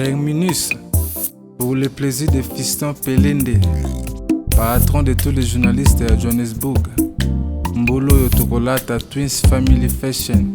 Terminus, pour le plaisir de Fiston Pelende, patron de tous les journalistes à Johannesburg. Mbolo Yotokolata Twins Family Fashion.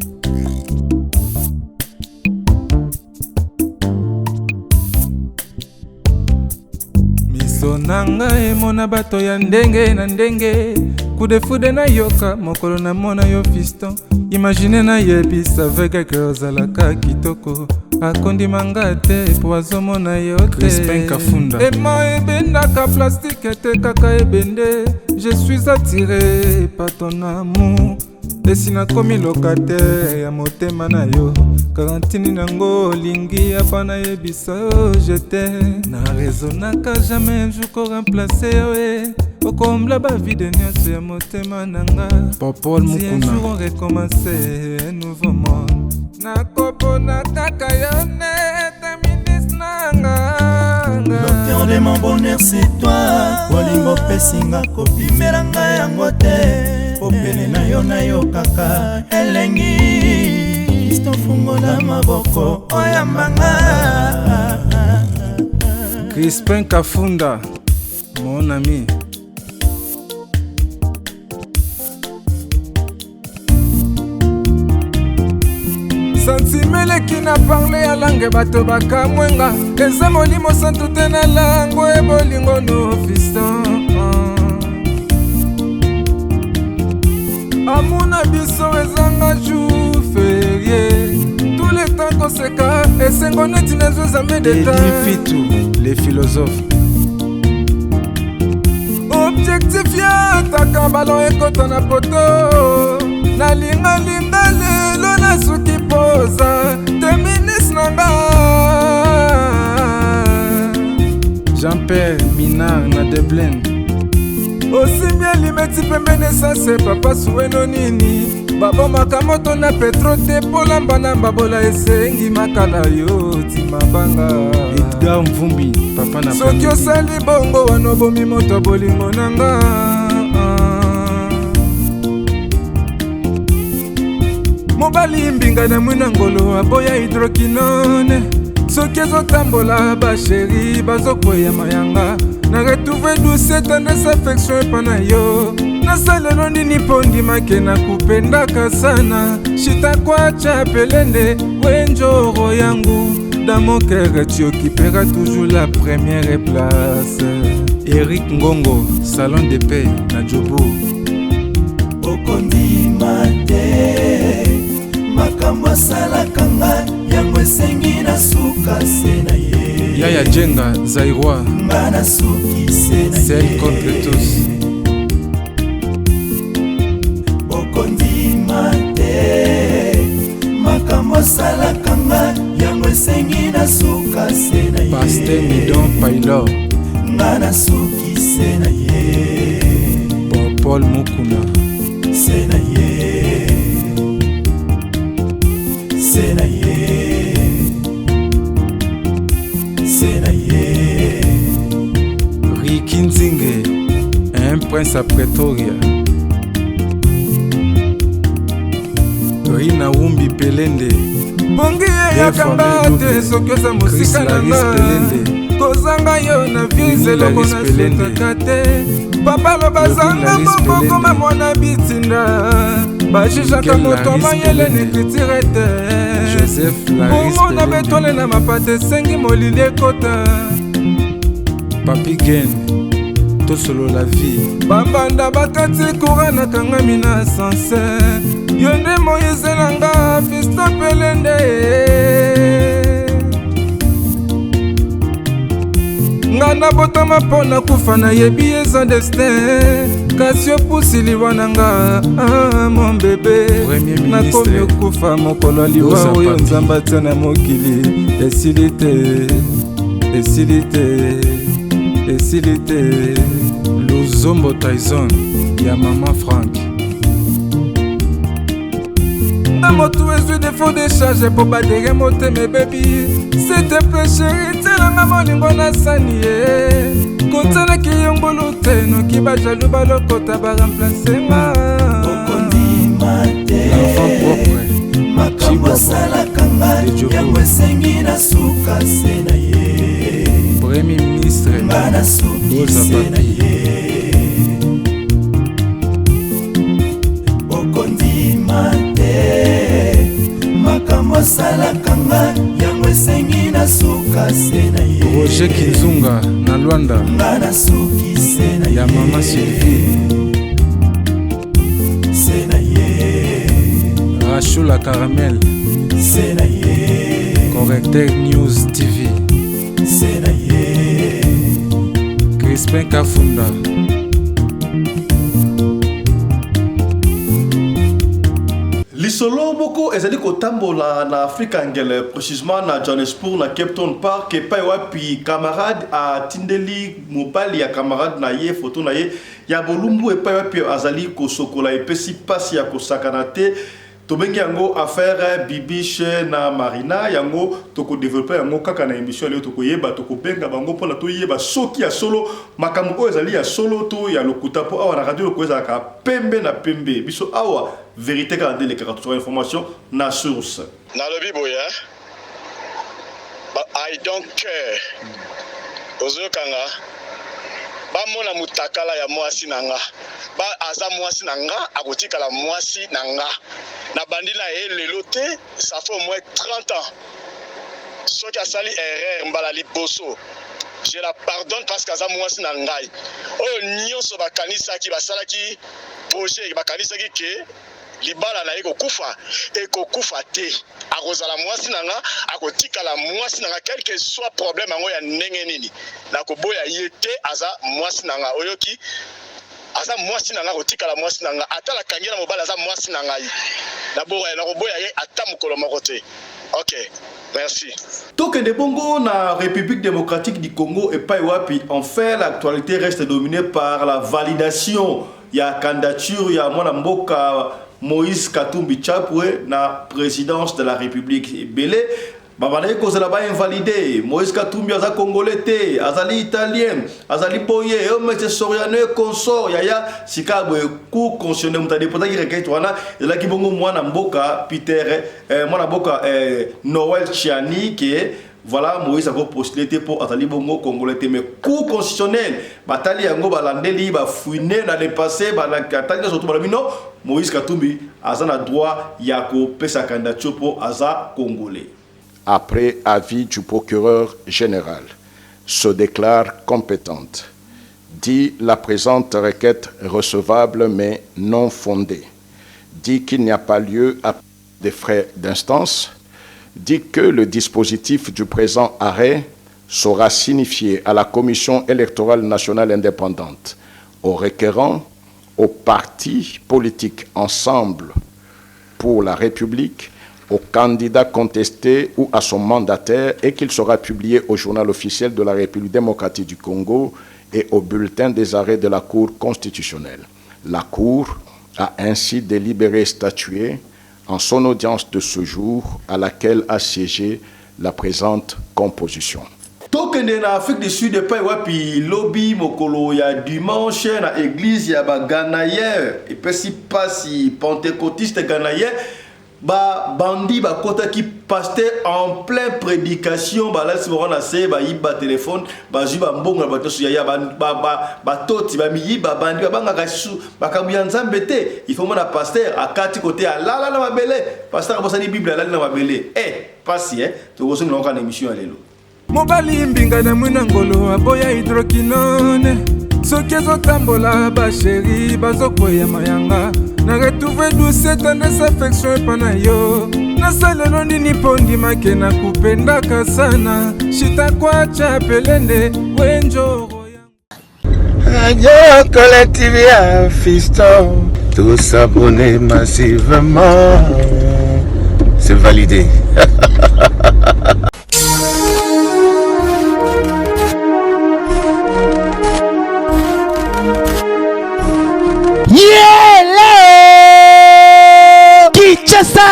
Miso nanga emona bato ya ndenge na ndenge, kudefude na yoka mokolo na mona yo Fiston. Imagine na yebisa veke ke ozalaka kitoko, akondi manga te po azomona yo te. Crispin Kafunda ema ebendaka plastique te kaka ebende. Je suis attiré par ton amour, esina komi locataire ya motema na yo. Karantini nango lingi apana yebisa je t'aime. Na raisonnaka jamais un jour ko remplacer yo okombla ba vide nyonso ya motema nanga. Popol Mukuna. Si un jour on recommencer un nouveau monde, nakopona kaka yo nete ministre nanga. L'auteur de mon bonheur c'est toi. Bolingo pesinga kopimela ngai yango te. Popele na yo kaka elengi. Kristo fungola maboko oyambanga. Crispin Kafunda, mon ami. Santimele qui n'a parlé à langue bato baka mwenga. Eza molimo santu te na lango e bolingo no Fiston. Amuna biso ezanga jour férié. Tous les temps koseka esengo neti nezo zame de temps. Les philosophes. Objectif ya taka balon ekota na poto. Na linga lelo na suki poza Terminus nanga. Jean-Pierre Minard na Dublin. Osimia limeti pembene sase papa suweno nini. Babo makamoto na petro te polamba na mbabola esengi makala yo timabanga. Edgar Mvumbi papa na soki osali bongo wanobomi moto bolingo nanga. Mobali mbinga na mwina ngolo aboya hydroquinone. Soki ezotambola basheri bazokwea mayanga. Na retrouve douce tendresse affection epana yo. Nasalelo nini pondi make na kupendaka sana. Shita kwacha Pelende wenjoro yangu. Dans mon cœur tu occuperas toujours la première place. Eric Ngongo, salon de paix na Jobo. Okondi mate makambo asalaka nga yango esengi na suka se na ye. Yaya Jenga Zairwa nga na suki se na ye. Celle contre tous. Okondi mate makambo asalaka nga yango esengi na suka se na ye. Pasteur Midon Pailor nga na suki se na ye. Popol Mukuna se na ye. Se na ye. Se na ye. Ricky Nzinge, un prince à Pretoria. Rina Wumbi Pelende. Bongi ya kamba te soki oza mosika nanga. Kozanga yo na vizelo kona sutaka te. Papa lo bazanga moko koma mwana bitinda. Bajijaka moto mayele nekritire te. Joseph Laris Bongo na betole na mapate sengi molili ekota. Papi Gen, tosolo la vie. Bambanda bakati kura na kangami na sanse. Yonde Moïse nanga Fiston Pelende. Ngana botama pona kufa na yebi eza destin. Kasi opusili wananga mon bébé. Nakomi okufa mokolo liwa oyo nzamba tia na mokili. Esili te, esili te, esili te. Luzombo Tyson ya Mama Frank. Moto ezwi défaut de charge po badere mote me baby. C'était peu chéri telanga molingo na sani ye. Kotelaki yongolo te noki bajalu balokota baremplace nga. Okondi mate l'enfant propre makambo asalaka nga Diogo yango esengi na suka se na ye Premier ministre nga na suki se na ye okondima te makambo asalaka nga yango esengi na suka se na ye Roger Kinzunga na Luanda nga na suki se na ye ya Mama Sylvie se na ye Rachula Caramel se na ye Correcteur News TV se na ye Crispin Kafunda Lisolo moko ezali kotambola na Afrika ngele précisément na Johannesburg na Cape Town Park epai wapi camarade a tindeli mobali ya camarade na ye photo na ye ya bolumbu epai wapi azali kosokola epesi pasi ya kosakana te tobengi yango affaire Bibiche na Marina yango toko développer yango kaka na émission leo toko yeba toko benga bango pona to yeba soki ya solo makambo oyo ezali ya solo to ya lokuta po awa na radio ko ezala ka pembe na pembe biso awa vérité ka ndele ka to information na source na lobi boya I don't care ozokanga bamona mutakala ya mwasi nanga ba aza mwasi nanga akotikala mwasi nanga na bandila e lelo te ça fait au moins 30 ans soki asali erreur mbala liboso je la pardonne parce qu'aza mwasi na ngai oyo nyonso bakanisaki basalaki projet bakanisaki ke libala na ekokufa ekokufa te akozala mwasi nanga akotikala mwasi nanga quel que soit problème yango ya ndenge nini nakoboya ye te aza mwasi nanga oyoki aza mwasi nanga kotikala mwasi nanga atala kangela mobala aza mwasi nanga nakoboya ye ata mokolo moko te. Ok, merci. Tokende bongo na République démocratique du Congo et Paiwapi, enfin l'actualité reste dominée par la validation ya candidature ya mwana mboka Moïse Katumbi Chapwe na présidence de la République belé babanaye kozala ba invalidé Moïse Katumbi aza congolais te azali italien azali boye monsieur Soriano consort yaya sikabwe ku constitutionnel mutade pota ki requête wana ela ki bongo mwana mboka Peter mwana mboka Noël Chiani ke voilà Moïse a postulé pour atali bongo congolais mais coup constitutionnel batali yango balandeli ba fouiner dans le passé ba atali surtout ba mino Moïse Katumbi azana droit ya ko pesa candidature pour aza congolais. Après avis du procureur général, se déclare compétente. Dit la présente requête recevable mais non fondée. Dit qu'il n'y a pas lieu à des frais d'instance. Dit que le dispositif du présent arrêt sera signifié à la Commission électorale nationale indépendante, aux requérants, aux partis politiques Ensemble pour la République, aux candidats contestés ou à son mandataire et qu'il sera publié au journal officiel de la République démocratique du Congo et au bulletin des arrêts de la Cour constitutionnelle. La Cour a ainsi délibéré statué en son audience de ce jour à laquelle a siégé la présente composition. Tokende na Afrique du Sud epai wapi lobby mokolo ya dimanche na église ya ba Ganaye epesi pasi pentecôtiste Ganaye ba bandi ba kota ki pasteur en pleine prédication ba la sibora na se ba yiba téléphone ba jiba mbonga ba tosu ya ba toti ba miyi ba bandi ba banga kasu ba kabuya nzambe te il faut mona pasteur akati côté ala na mabele pasteur ba sali bible ala na mabele pasi to goso ngona na émission ya lelo mobali mbinga na mwina ngolo aboya hydroquinone soki ezotambola basheri bazokwea mayanga na retrouve douce tendresse affection epa na yo nasalelo nini mpo ndimake na kupendaka sana shitakwacha pelende wenjoro Radio Collective ya Fiston, tous s'abonner massivement, c'est validé. Kinshasa,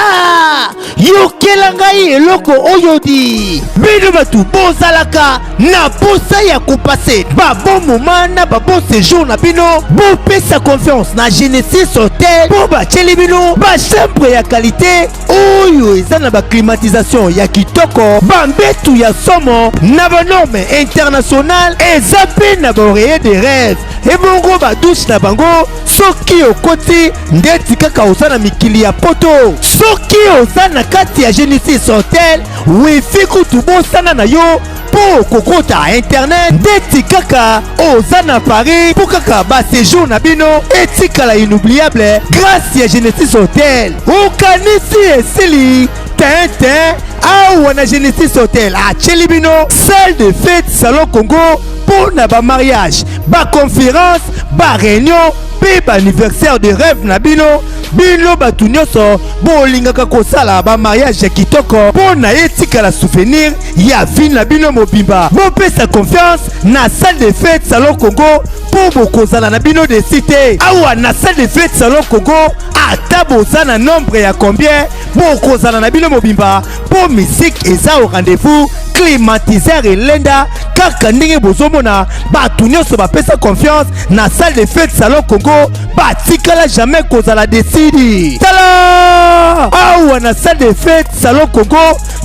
yokelanga eloko oyodi bino batu bozalaka na posa ya kopase babo moment na babo séjour na bino bopesa confiance na Genesis Hotel po bacheli bino chambre ya qualité oyo eza na climatisation ya kitoko bambetu ya somo na norme internationale eza pe na oreiller de rêve ebongo douche na bango soki okoti ndeti kaka oza na mikili ya poto soki oza na kati ya Genesis Hotel wifi kutu bosana na yo po kokota internet ndeti kaka oza na Paris po kaka séjour na bino etikala inoubliable grâce ya Genesis Hotel okanisi esili tintin awa na Genesis Hotel acheli bino salle de fête salon Congo pour na ba mariage ba conférence ba réunion pe ba anniversaire de rêve na bino batu nyonso bolingaka kosala ba mariage kitoko po na etika la souvenir ya vie na bino mobimba bopesa confiance na salle de fête salon Congo po bokozala na bino de cité awa na salle de fête salon Congo ata bozana nombre ya combien bokozala na bino mobimba po musique eza au rendez-vous climatiseur elenda kaka ndenge bozomona batu nyonso bapesa confiance na salle de fête salon Congo batikala jamais kozala desidi tala awa na salle de fête salon Congo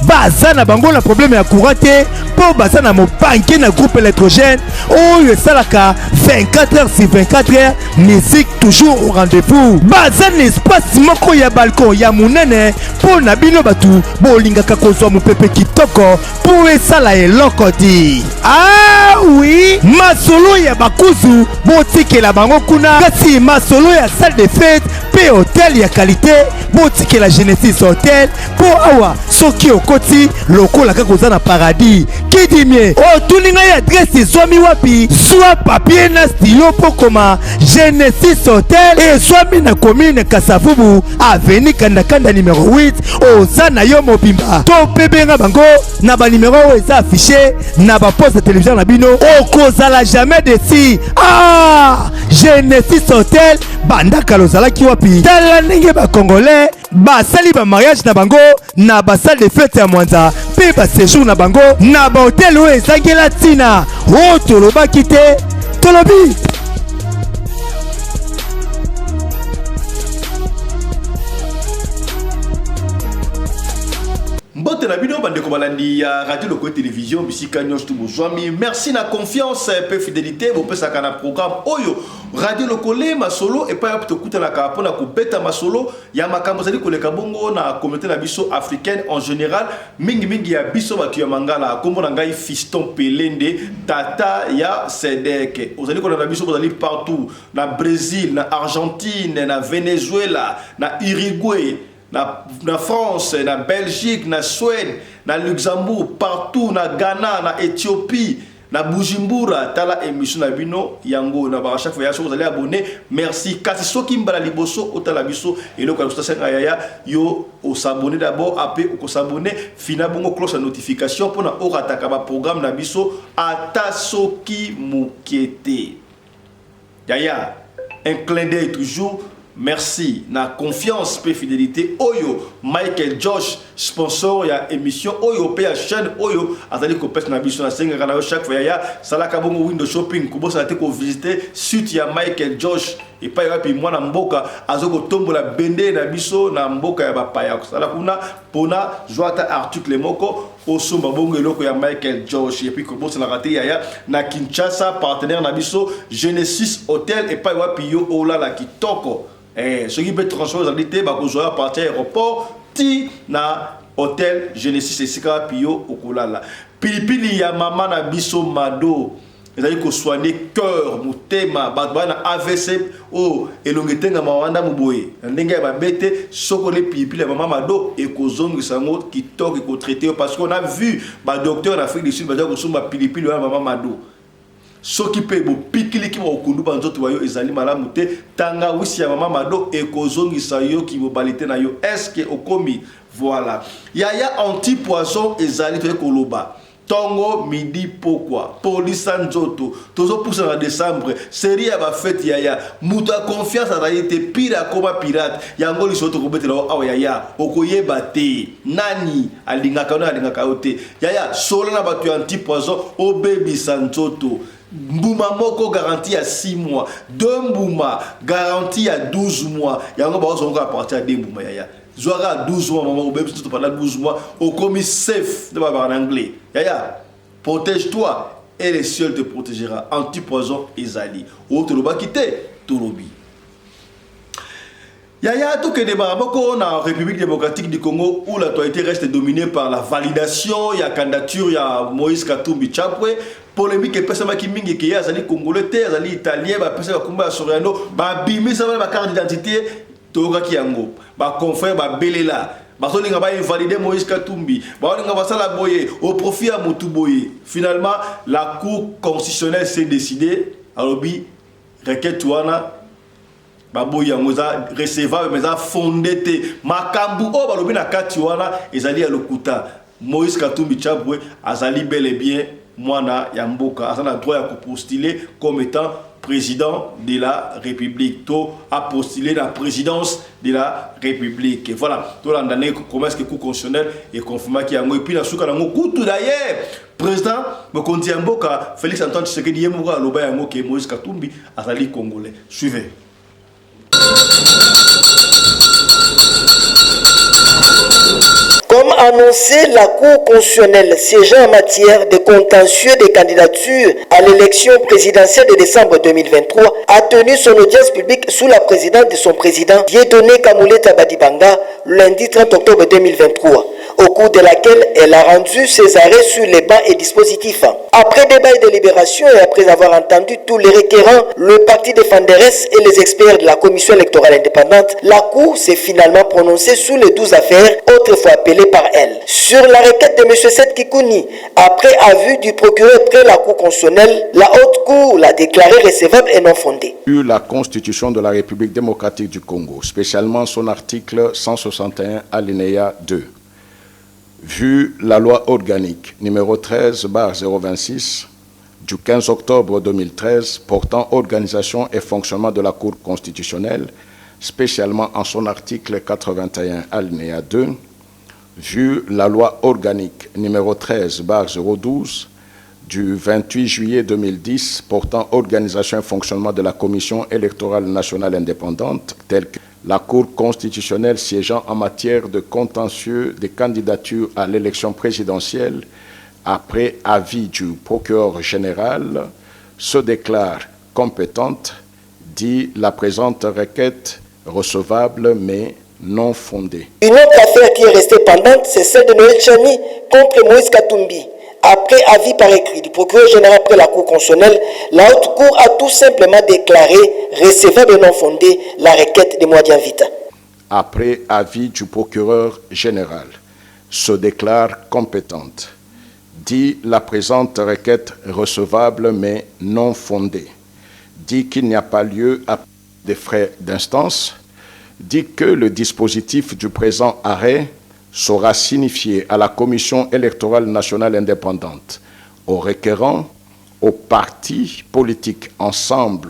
baza na bango na problème ya courant te po baza na mopanke na groupe électrogène oyo esalaka 24 heures sur 24 heures musique toujours au rendez-vous baza na espace moko ya balcon ya munene po na bino batu bolingaka kozwa mopepe kitoko po esala eloko di ah oui masolo ya bakuzu botikela bango kuna kasi masolo ya salle de fête pe hotel ya qualité botikela Genesis Hotel po awa soki okoti lokola kaka oza na paradis kidimie otuninga ya adresse ezwami wapi soit papier na stylo po koma Genesis Hotel ezwami na commune Kasavubu avenue Kandakanda numéro 8 oza na yo mobimba to pebenga bango na ba numéro eza affiché na ba poste de télévision na bino okozala jamais desi ah Genesis Hotel bandaka lozalaki wapi tala ndenge ba congolais basali ba mariage na bango na ba salle de fête ya Mwanza pe ba séjour na bango na ba hotel oyo ezangela tina o tolobaki te tolobi mbote na bino bandeko balandi ya radio Loko télévision bisika nyonso tu bozwami merci na confiance pe fidélité bopesaka na programme oyo radio Lokole masolo et pas apte kuta na kapona kubeta masolo ya makambo zali koleka bongo na communauté na biso africaine en général mingi ya biso batu ya mangala kombo na ngai Fiston Pelende tata ya Sedek ozali koleka na biso bozali partout na Brésil na Argentine na Venezuela na Uruguay na France, na Belgique, na Suède, na Luxembourg, partout, na Ghana, na Éthiopie, na Bujumbura, tala émission na bino yango na ba chaque fois vous allez abonner. Merci. Kasi soki mbala liboso otala biso et le kwa station yaya yo o s'abonner d'abord après o s'abonner fina bongo cloche de notification pour na orataka ba programme na biso ata soki mukete. Yaya, un clin d'œil toujours. Merci, na confiance pe fidélité Oyo Michael Josh sponsor ya émission Oyo pe ya chaîne Oyo azali ko pesa na biso na senga kana chaque fois ya salaka bongo window shopping ko bosa te ko visiter site ya Michael Josh et pa yapi mwana mboka azoko tombola bende na biso na mboka ya bapaya sala kuna pona joata article moko osomba bongo eloko ya Michael Josh et puis ko bosa na raté ya na Kinshasa partenaire na biso Genesis Hotel et pa yapi yo ola la kitoko. Ce qui peut transformer les réalité, à partir de l'aéroport, ti na hôtel Genesis et Sika Pio Okulala. Pilipili ya mama na biso mado. Ezali ko soigner cœur, mutema, batbana AVC o elongetenga mawanda muboye. Ndenge ba bete soko le pilipili ya mama mado et ko zongi sango kitoko ko traiter parce qu'on a vu ba docteur en Afrique du Sud ba ko somba pilipili ya mama mado. Soki pe bo pikili ki mo kundu ba nzoto bayo ezali malamu te tanga wisi ya mama mado ekozongi sayo ki mo balite na yo est-ce que okomi voilà yaya anti poison ezali to koloba Tongo midi pourquoi police nzoto tozo pousse en décembre série à ba fête yaya muta confiance à été pire comme pirate yango lisoto ko betela awa yaya okoye bate nani alinga kaote yaya solo na batu anti poison o baby sanzoto Mbouma moko garantie à 6 mois 2 mbouma garantie à 12 mois yango ba zonga à partir de mbouma yaya Zoara 12 mois, maman, ou même si tu parles 12 mois, au commis safe, de en anglais. Yaya, protège-toi et les cieux te protégera. Anti-poison, Ezali. Ou tu l'as quitté, tout l'obi. Yaya, tout que des baraboko en République démocratique du Congo, où la toité reste dominée par la validation, il y a candidature, il y a Moïse Katumbi Chapwe, polémique et personne qui mingi qui y a Azali Congolais, Azali Italien, personne qui a Soriano, bimi ça va ma carte d'identité. Toga Kiango, ba confrère ba belela, ba solinga ba invalider Moïse Katumbi, ba solinga ba sala boye au profit à Moutou Boye. Finalement, la Cour constitutionnelle s'est décidée, alobi requête wana ba boye ngoza recevable mais a fondé te makambu o ba lobi na kati wana ezali ya lokuta. Moïse Katumbi Chapwe azali bel et bien mwana ya mboka, azana droit ya postuler comme étant président de la République, tout a postulé la présidence de la République. Et voilà, tout l'année, comment est-ce que le coup constitutionnel est confirmé qu'il y a un et puis la souka n'a tout d'ailleurs. Président, me conti Mboka, Félix Antoine Tshisekedi Yemouga, Loba Yango, qui est Moïse Katumbi, Azali Congolais. Suivez. Comme annoncé, la Cour constitutionnelle siégeant en matière de contentieux des candidatures à l'élection présidentielle de décembre 2023 a tenu son audience publique sous la présidence de son président Dieudonné Kamuleta Badibanga lundi 30 octobre 2023, au cours de laquelle elle a rendu ses arrêts sur les bancs et dispositifs. Après débat et délibération et après avoir entendu tous les requérants, le parti des Fanderes et les experts de la Commission électorale indépendante, la Cour s'est finalement prononcée sur les 12 affaires autrefois appelées par elle. Sur la requête de M. Seth Kikouni, après avis du procureur près la Cour constitutionnelle, la Haute Cour l'a déclarée recevable et non fondée. La Constitution de la République démocratique du Congo, spécialement son article 161 alinéa 2. Vu la loi organique numéro 13/026 du 15 octobre 2013 portant organisation et fonctionnement de la Cour constitutionnelle, spécialement en son article 81 alinéa 2, vu la loi organique numéro 13/012 du 28 juillet 2010 portant organisation et fonctionnement de la Commission électorale nationale indépendante, telle que la Cour constitutionnelle siégeant en matière de contentieux des candidatures à l'élection présidentielle, après avis du procureur général, se déclare compétente, dit la présente requête recevable mais non fondée. Une autre affaire qui est restée pendante, c'est celle de Noël Chani contre Moïse Katumbi. Après avis par écrit du procureur général après la Cour constitutionnelle, la Haute Cour a tout simplement déclaré recevable et non fondée la requête de Mwadian Vita. Après avis du procureur général, se déclare compétente, dit la présente requête recevable mais non fondée, dit qu'il n'y a pas lieu à des frais d'instance, dit que le dispositif du présent arrêt sera signifié à la Commission électorale nationale indépendante, aux requérants, aux partis politiques Ensemble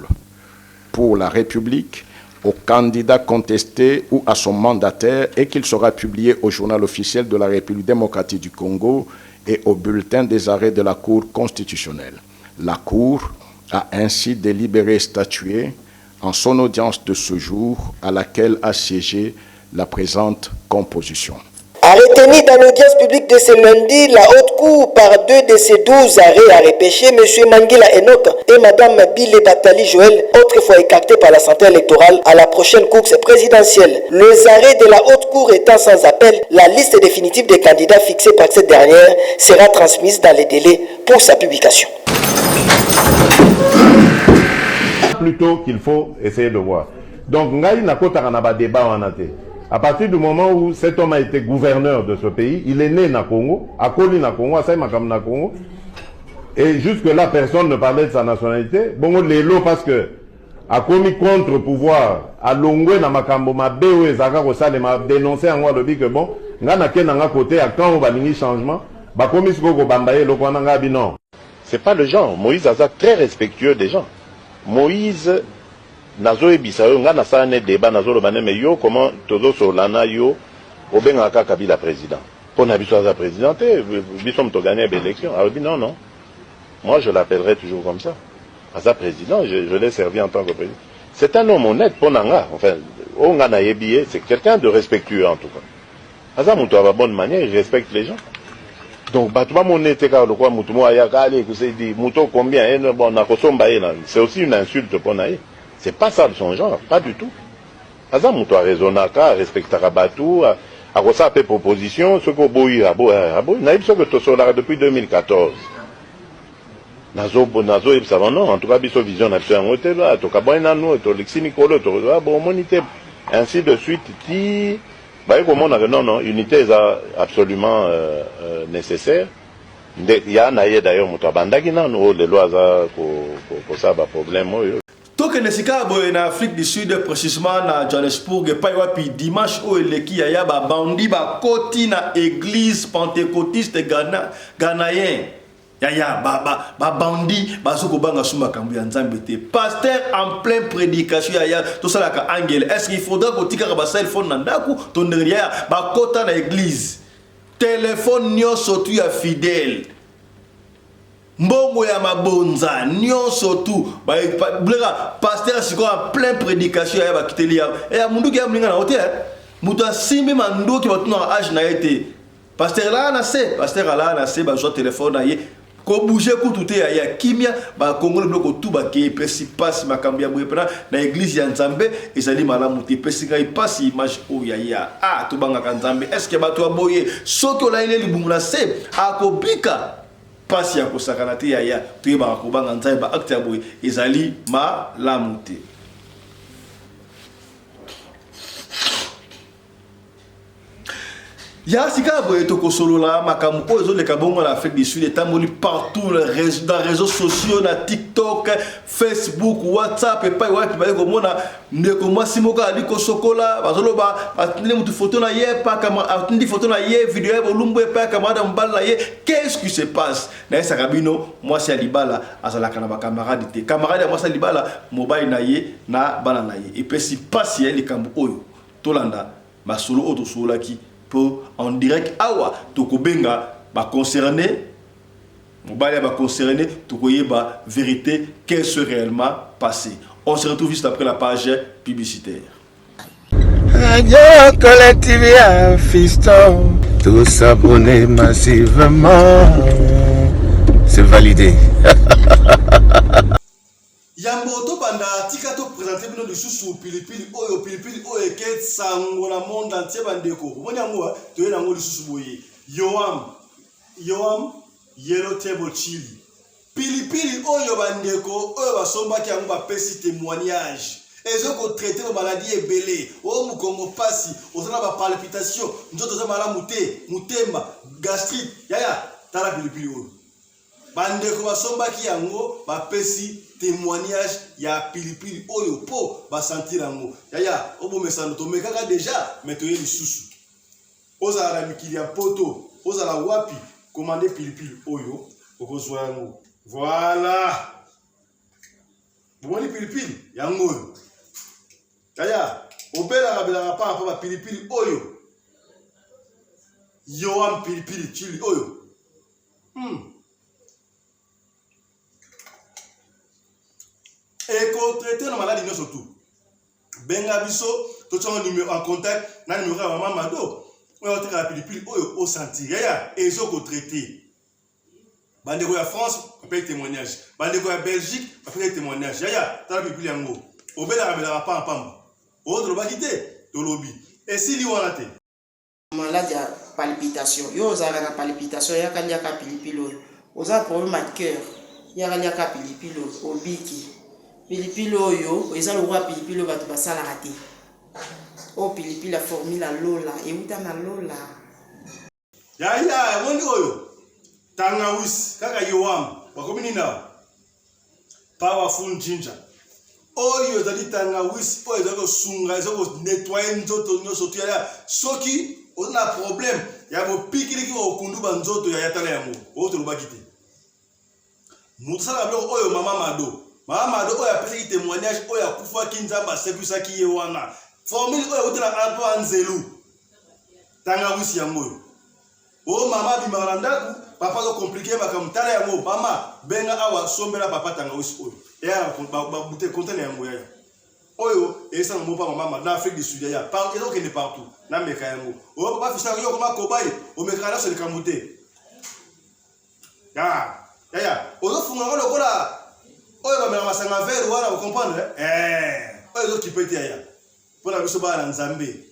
pour la République, aux candidats contestés ou à son mandataire et qu'il sera publié au journal officiel de la République démocratique du Congo et au bulletin des arrêts de la Cour constitutionnelle. La Cour a ainsi délibéré et statué en son audience de ce jour à laquelle a siégé la présente composition. A retenu dans l'audience publique de ce lundi, la Haute Cour, par 2 de ses 12 arrêts à repêcher, M. Mangila Enoch et Mme Bile Batali Joël, autrefois écartés par la santé électorale à la prochaine course présidentielle. Les arrêts de la Haute Cour étant sans appel, la liste définitive des candidats fixée par cette dernière sera transmise dans les délais pour sa publication. Plutôt qu'il faut essayer de voir. Donc, Ngaï n'a pas de débat en athée. À partir du moment où cet homme a été gouverneur de ce pays, il est né na Congo, à Koli na Congo, à Saïmakam na Congo, et jusque-là, personne ne parlait de sa nationalité. Bon, les lots, parce que, a commis contre-pouvoir, à Longwe na Makambo, ma BOE, Zaka Rosa, m'a dénoncé en moi le dit que bon, n'a qu'un côté, à quand on va venir changement, bakomi siko bambaye lokwana ngabi non. C'est pas le genre. Moïse a très respectueux des gens. Moïse nazo ebisa yo nga na sane débat nazo lo baneme yo comment tozo solana yo obenga ka Kabila président. Pour na biso za présidenté, biso mto gagner l'élection. Alors non non. Moi je l'appellerai toujours comme ça. Asa président, je l'ai servi en tant que président. C'est un homme honnête pour nanga. Enfin, onga na yebié, c'est quelqu'un de respectueux en tout cas. Asa mto a bonne manière, il respecte les gens. Donc, c'est aussi une insulte pour Naï. C'est pas ça de son genre, pas du tout. Azam Moutoua raisonnaka, respectera Batou, a reçu des propositions, ce qu'on boit, Naïb, ce que tu as depuis 2014. Nazo, il savait non, en tout cas, biso vision n'a pas un hôtel, là, tu as bon nano, tu as l'exi Nicolo, tu as bon monité, ainsi de suite, ti. Non, unité est absolument nécessaire. Il y a d'ailleurs les lois pour ça, problème. Tant que nous en Afrique du Sud, précisément à Johannesburg, et dimanche, il y a des bandits qui na église pentecôtiste ghanéen. Yaya, bandi, bazoko banga suma kambu ya nzambe te. Pasteur en pleine prédication, yaya, tout ça là ka angel. Est-ce qu'il faudra que tika ba cell phone nandaku ton derrière ba kota na église. Téléphone nyonso tu ya fidèle. Mbongo ya mabonza nyonso tu ba pasteur siko en pleine prédication yaya ba kiteli ya. Ya mundu ki ya mlinga na hotel. Muta simbi mando ki batuna âge na été. Pasteur là na se ba jo téléphone na ye. Ko bouger ko tout ya kimia ba Congo le bloc tout ba ke pesi passe makambi ya bwepena na église ya Nzambe ezali malamu te pesi ngai passe image o ya to banga ka Nzambe est-ce que ba to boye soki ola ile libumu na se akobika passe ya ko sakana te ya to ba ko banga Nzambe ba acte ya boye ezali malamu te. Ya sika boye to kosolola makamu ozo le kabongo na Afrique du Sud etamoli partout dans les réseaux sociaux na TikTok, Facebook, WhatsApp et pas wapi ba ko mona ndeko mwasi moko ali ko sokola bazoloba atindi mutu photo na ye pa kama atindi photo na ye vidéo ya bolumbu pa kama da mbala ye qu'est-ce qui se passe na esa kabino mwasi alibala azala kana ba camarade te camarade ya mwasi alibala mobile na ye na bana na ye et puis si passe ye likambo oyo tolanda masolo oto solaki pour en direct awa tokobenga ba concerné mobile ba concerné tokoye ba vérité qu'est-ce qui s'est réellement passé. On se retrouve juste après la page publicitaire. Radio Collectivia Fiston, tous abonnés massivement, c'est validé. Yamboto banda tika to présenter bino lisusu pilipili oyo eke sango na monde entier bandeko. Moni yango to yena ngo lisusu boye. Yoam yellow table chili. Pilipili oyo bandeko oyo basombaki yango ba pesi témoignage. Ezoko traiter ba maladie ebele. O mukongo pasi, ozana ba palpitation, nzoto za malamu te, mutemba, gastrite. Yaya, tala pilipili oyo. Bandeko basombaki yango ba pesi témoignage ya pilipili oyo po ba sentir yango. Yaya, obo mesano to mekaka déjà mais to yeli susu. Oza la mikili ya poto, oza la wapi commander pilipili oyo okozwa yango. Voilà. Bomoni pilipili yango. Yaya, obela kabela pa ba pilipili oyo. Yoam pilipili chili oyo. Et qu'on traite la maladie surtout. Benga biso, tout son numéro en contact, na numéro à maman Mado. On va traiter la pilipili au sentir. Et ils ont traité. Bandeko ya France, on paye témoignage. Bandeko ya Belgique, on paye témoignage. Yaya, t'as la pilipili yango. Obela kabela pa pamba. Autre ba quitter, to lobby. Et si li wana te. Maladie à palpitation. Yo ozara na palpitation, ya kaliaka pilipili. Oza problème à cœur. Ya kaliaka pilipili obiki. Pilipili oyo, eza le roi pilipili bato basala raté. O pilipili la formule la lola, et uta na lola. Ya, woni oyo. Tangawis, kaka yoam, wakomini na. Powerful ginger. Oyo zali tangawis, oyo zali sunga, zali nettoyer nzoto nyoso tu ya. Soki, on a problème. ya bopikiliki okundu banzoto ya yatala yango oto lobaki te mutsala biloko oyo mama Mado oyo apesaki témoignage oyo akufaki nzambe asekwisaki ye wana formule oyo utela apo anzelu tanga wisi yango oyo o mama bimaka na ndako papa zo compliqué bakamutala yango mama benga awa sombela papa tanga wisi oyo eya babute kontene yango yaya oyo esa mo pa mama na Afrique du Sud ya par ezo kende partout na meka yango o papa fisa yo koma kobaye o meka na so likamute ya ozo funga ngo lokola oyo ba mela masanga vert wana vous comprendre oyo zo kipete ya pona biso ba na nzambe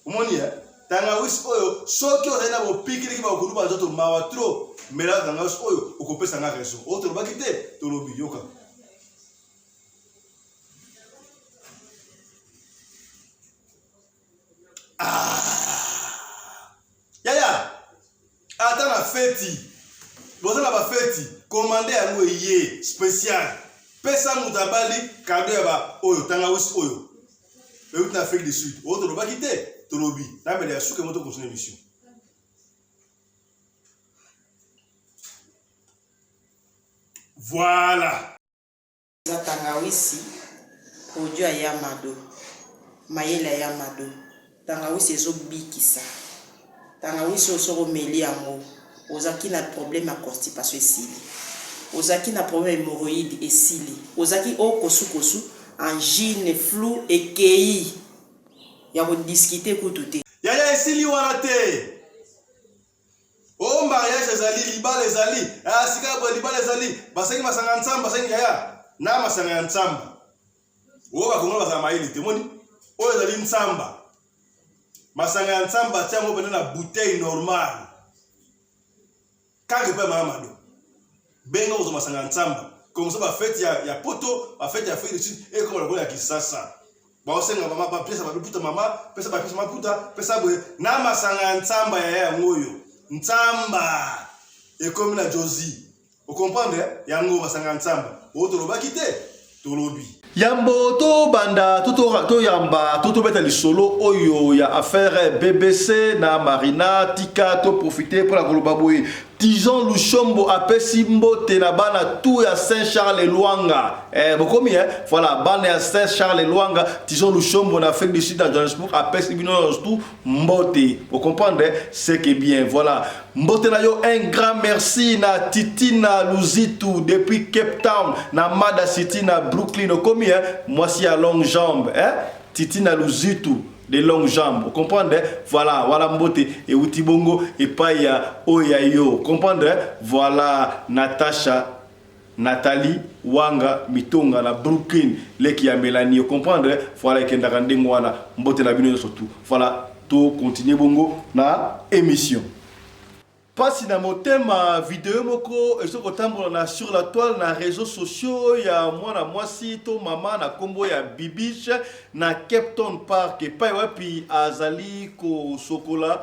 omoni tanga wisi oyo soki ozaina bo pikiliki ba okulu ba nzoto mawa trop mela tanga wisi oyo okopesa nga raison o to lobaki te to lobi yoka yaya ata na feti boza na ba feti commandé yango ye spécial pesa mutabali cadeau ya ba oyo tanga wisi oyo euti na Afrique du Sud o to lobaki te to lobi na mele ya suke moto continuer mission voilà za tanga wisi produit ya Mado mayela ya Mado tanga wisi ezo bikisa tanga wisi osoko meli yango ozaki na problème à constipation esili ozaki na problème hémorroïde esili ozaki okosu angine flou ekei ya ko discuter kutu te yaya esili wana te o mariage ezali libala ezali sika bo libala ezali basengi masanga ntsamba basengi yaya na masanga ntsamba o ba kongola basanga mayele te moni o ezali ntsamba masanga ntsamba tia mo na bouteille normale kage pe Mado benga ozo masanga ntsamba comme ça ba fête ya poto ba fête ya Afrique du Sud et comme la ya kisasa ba osenga mama ba pesa ba puta mama pesa ba pesa maputa pesa boye na masanga ntsamba ya ngoyo ntsamba et comme la Josie vous comprenez yango masanga ntsamba o to lobaki te to lobi yambo to banda to yamba to beta lisolo oyo ya affaire BBC na Marina tika to profiter pour la koloba boye Tijon Lushombo apesi mbote na bana tout ya Saint-Charles Luanga bokomi voilà bana ya Saint-Charles Luanga Tijon Lushombo na Afrique du Sud dans Johannesburg apesi bino tout mbote vous comprenez c'est que bien voilà mbote na yo un grand merci na Titina Luzitu depuis Cape Town na Mada City na Brooklyn komi moi si à longue jambe Titina Luzitu de longues jambes, vous comprenez? Voilà mbote et Utibongo et Paya Oyayo, comprenez? Voilà Natasha, Nathalie, Wanga, Mitonga, na Brooklyn, leki ya Mélanie, vous comprenez? Voilà Kendakande Mwana, mbote na bino surtout. Voilà, tout continue bongo na émission. Pasi na motema vidéo moko ezokotambola na sur la toile na réseaux sociaux ya mwana mwasi to mama na kombo ya Bibiche na Capton Park epai wapi azali ko sokola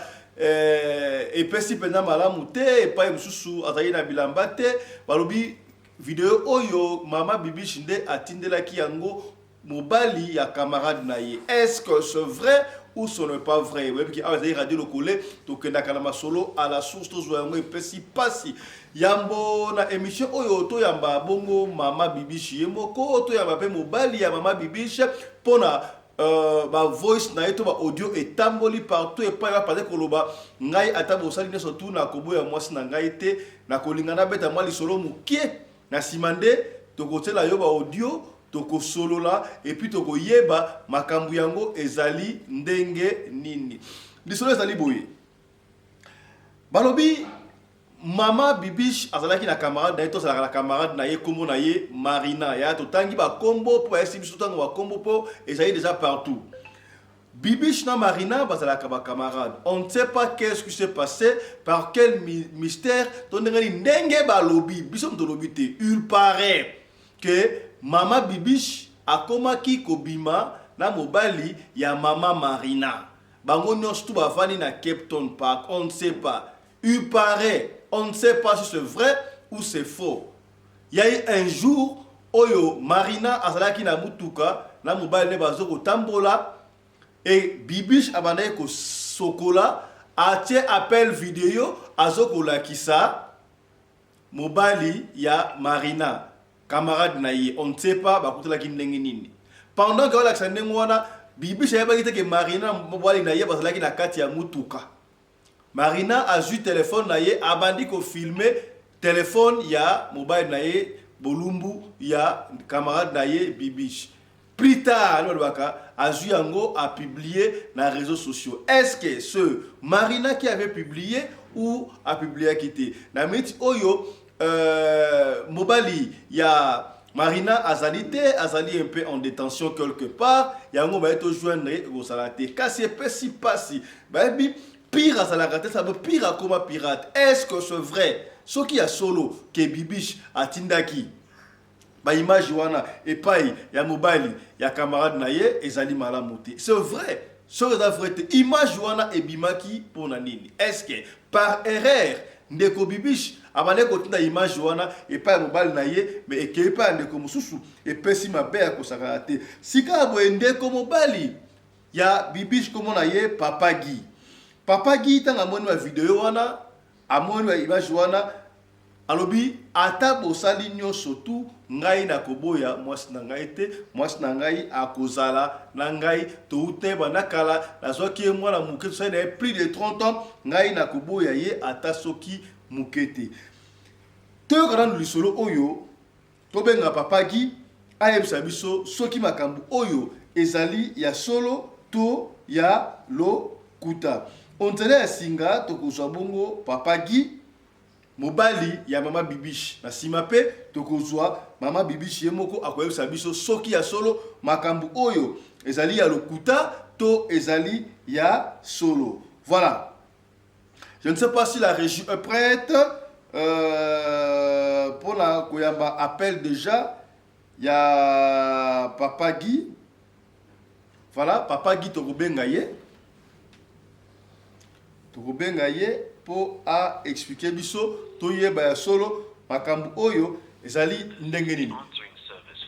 epesi pena malamu te epai mususu azali na bilamba te balobi vidéo oyo mama Bibiche nde atindelaki yango mobali ya camarade na ye. Est-ce que c'est vrai ou ce n'est pas vrai? Oui, parce que radio le collé, donc na kalama solo à la source to zoyango epesi pasi. Yambo na émission oyo to yamba bongo mama Bibiche yemoko to yamba pe mobali ya mama Bibiche pona ba voice na eto ba audio etamboli partout et pas parce que koloba ngai atabo sali ne surtout na kobo ya mwasi na ngai te na kolingana beta mwa lisolo mukie na simande to kotela yo ba audio toko solo la et puis toko yeba makambu yango ezali ndenge nini lisolo ezali boye balobi mama Bibiche azalaki na camarade na to sala la camarade na ye kombo na ye Marina ya to tangi ba kombo po esi biso tango ba kombo po ezali déjà partout. Bibiche na Marina bazalaka ba camarade, on ne sait pas qu'est-ce qui s'est passé, par quel mystère to ndenge balobi biso ndolobi te. Il paraît que Mama Bibiche akomaki kobima na mobali ya mama Marina. Bango nyonso tu bafani na Capton Park, on ne sait pas. Il paraît, on ne sait pas si c'est vrai ou c'est faux. Il y a eu un jour oyo Marina azalaki na mutuka na mobali ne bazoko tambola et Bibiche abandaki ko sokola atie appel vidéo azokolakisa mobali ya Marina camarade na ye, on ne sait pas bakutelaki ndenge nini. Pendant que olakisa ndenge wana Bibiche ayebaki ke Marina mobali na ye bazalaki na kati ya mutuka. Marina a eu téléphone na ye abandi ko filmer téléphone ya mobile na ye bolumbu ya camarade na ye Bibiche. Plus tard, a eu yango a publié dans les réseaux sociaux. Est-ce que ce Marina qui avait publié ou a publié à quitter? Namiti oyo mobali ya Marina azali un peu en détention quelque part. Yango ba eto joindre au salate. Kasi pesi pasi. Baby pire azalaka ça veut pire comme pirate. Est-ce que c'est vrai? Ce qui a solo que Bibiche a tindaki. Ba image wana epai ya mobali ya camarade na ye ezali malamu te. C'est vrai. C'est vrai. Image wana ebimaki pona nini? Est-ce que par erreur ndeko Bibiche abane kotinda image wana epai mobali na ye mais ekepa ndeko mususu epesi mabe ya kosaka te. Sika boye ndeko mobali ya Bibiche komo na ye Papa Guy. Papa Guy tanga moni ma vidéo wana amoni ma image wana alobi ata bosali nyonso tu ngai na koboya mwasi na ngai te, mwasi na ngai akozala na ngai toute banakala nazoki mwana muke ça na plus de 30 ans ngai na koboya ye ata soki mukete. To kana lisolo oyo to benga Papa Guy ayebisa biso soki makambu oyo ezali ya solo to ya lokuta. On tele singa to kozwa bongo Papa Guy mobali ya mama Bibiche na sima pe tokozwa mama Bibiche yemoko akoyebisa biso soki ya solo makambu oyo ezali ya lokuta to ezali ya solo. Voilà. Je ne sais pas si la régie est prête pour la koyamba appel déjà ya Papa Guy. Voilà, Papa Guy tokobenga ye. Tokobenga ye pour a expliquer biso to yeba ya solo makambu oyo ezali ndenge nini.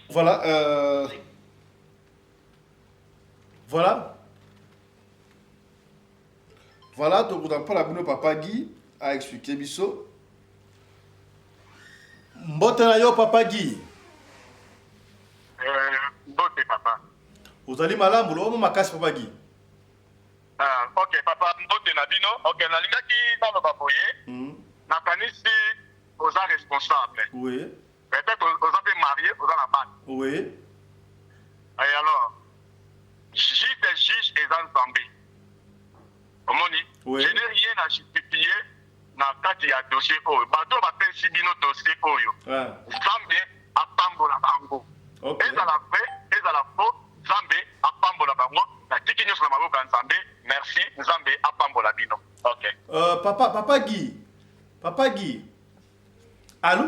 Voilà voilà to kutapala bino Papa Guy a expliquer biso. Mbote na yo Papa Guy. Mbote papa. Ozali malamu lo makasi Papa Guy. Ok papa mbote na bino. Ok nalingaki bano baboye. Nakanisi oza responsable. Oui. Peut-être oza pe marié, oza na bana. Oui. Et alors juge et Zambé. Omoni, oui. Je n'ai rien à justifier dans kati ya dossier oyo. Bato bapensi bino dossier oyo. Zambé apambola bango. Okay. Ezala vrai, ezala faux, Zambé apambola bango. Na tiki nyonso na maboko ya Nzambe. Merci, Nzambe apambola bino. Ok. Papa Guy. Allô?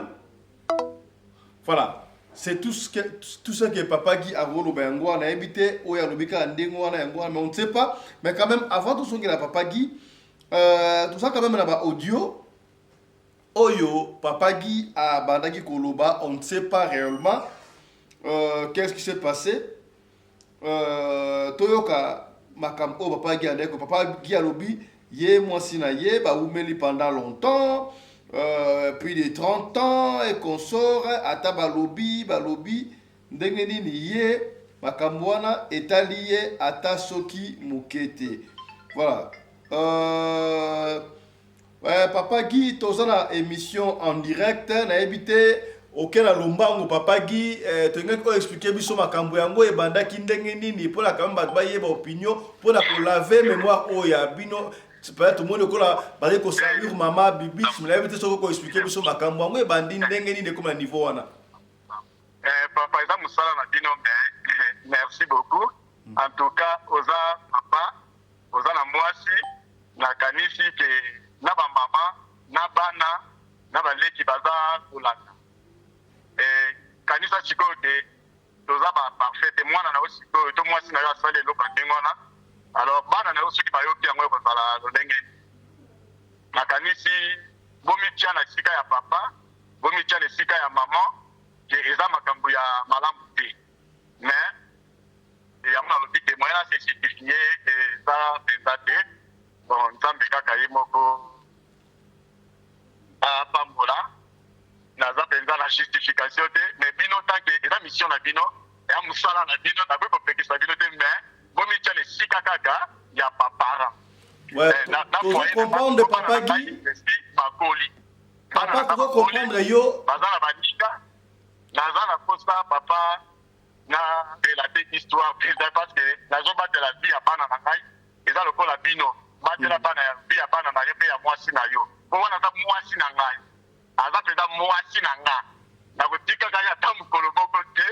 Voilà. C'est tout ce que Papa Guy a voulu on a évité ou y a l'obika ndingo mais on ne sait pas. Mais quand même avant tout ce que la Papa Guy tout ça quand même là-bas audio Oyo Papa Guy a bandaki koloba, on ne sait pas réellement qu'est-ce qui s'est passé. Toyoka makam o Papa Guy andeko Papa Guy a lobi ye mwasi na ye ba umeli pendant longtemps. Plus de 30 ans et qu'on sort ata balobi ndenge nini ye makamwana etaliye ata soki mukete. Voilà. Papa Guy tozana émission en direct na ebité auquel a lombango Papa Guy tenga ko expliquer biso makambo yango e bandaki ndenge nini pour la kamba ba yeba opinion pour la laver mémoire o ya bino. C'est pas tout le monde qui ko saluer maman Bibiche mais là peut-être ko expliquer biso makambo ngo e bandi ndenge ni de comme niveau wana. Papa eza musala na bino mais merci beaucoup. En tout cas oza papa oza na mwasi na kanisi ke na ba mama na bana na ba leki baza kulaka. Kanisa chiko de toza ba parfait mwana na osiko to mwasi na yo asale loka ndengona. Alors bana na osoki bayoki yango kozala lolenge makanisi bomitia na sika ya papa bomitia na sika ya maman ke eza makambo ya malamu te mais yango nalobi te moyen na se justifier eza penza te bon nzambe kaka ye moko apambola naza mpenza na justification te mais bino tanke eza mission na bino ya mosala na bino nakoki kopekisa bino te mais bomitya lesika kaka ya baparent comprendre papa Guy bakoli papa tozo comprendre yo baza na baninga naza na posa papa na relate histoire parce que nazobatela vie ya bana na ngai eza lokola bino batela bana ya vie ya bana na yo mpe ya mwasi na yo po wana aza mwasi na ngai aza mpenza mwasi na nga nakotikaka ye ata mokolo moko te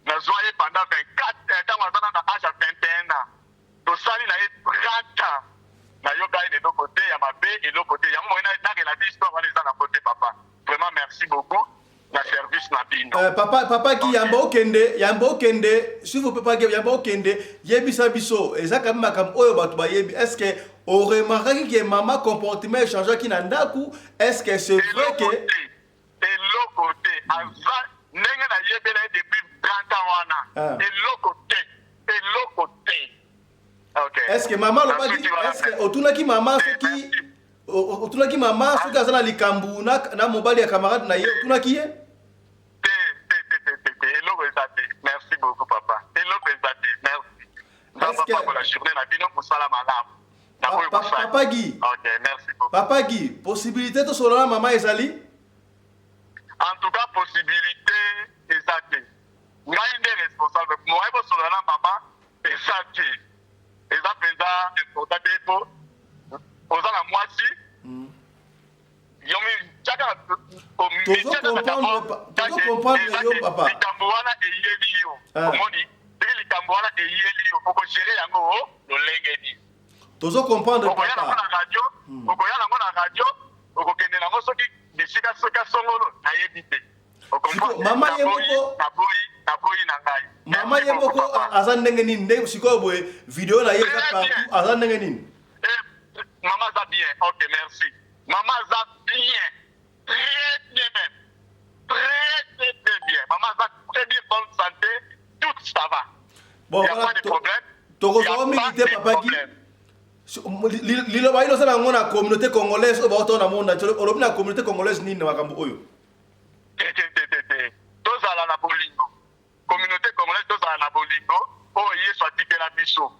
nazwa ye pendant 24 ntango aza na age ya 21 ans tosali na ye 30 ans nayoka ye eloko te ya mabe eloko te yango moye nakelaki histoire wana eza na kote papa vraiment merci beaucoup na service na bino papa ki yamba okende s'il vous plaît papa yamba okende yebisa biso eza kami makambo oyo bato bayebi est-ce que oremarquaki ke mama comportement échangeaki na ndaku est-ce que c'est vrai que eloko te aza ndenge nayebela ye depuis 30 ans wana eloko te okay. Est-ce que maman lobaki est-ce que otunaki mama soki aza na likambu na mobali ya camarade na ye otunaki ye eloko eza te merci beaucoup papa eloko eza te merci nzabapakola journée na bino mosala malamu papa Guy okay, merci beaucoup papa Guy possibilité tosolola mama ezali en tout cas possibilité eza te ngai nde responsable moye bosolola na mama eza te eza mpenza important te po oza na mwasi likambo wana eyeli yo omoni ndenge likambo wana eyeli yo okogere yango lolenge nini okoya nango na radio okokende nango soki bisika soki asongolo nayebi te naboyi na ngai mama ye moko aza ndenge nini nde sikoyo boye video na ye eza partout aza ndenge nini mama aza bien ok merci mama aza bien très bien même très bien mama aza très bien bonne santé tout ça va bon y a pas de problème tokozwa mingi te papa Guy liloba hilo sana ngo na communauté congolaise oyo baotona monde olobi na communauté congolaise nini na makambo oyo tozala na bolingo communauté congolaise tozala na bolingo oyo yesu atikela biso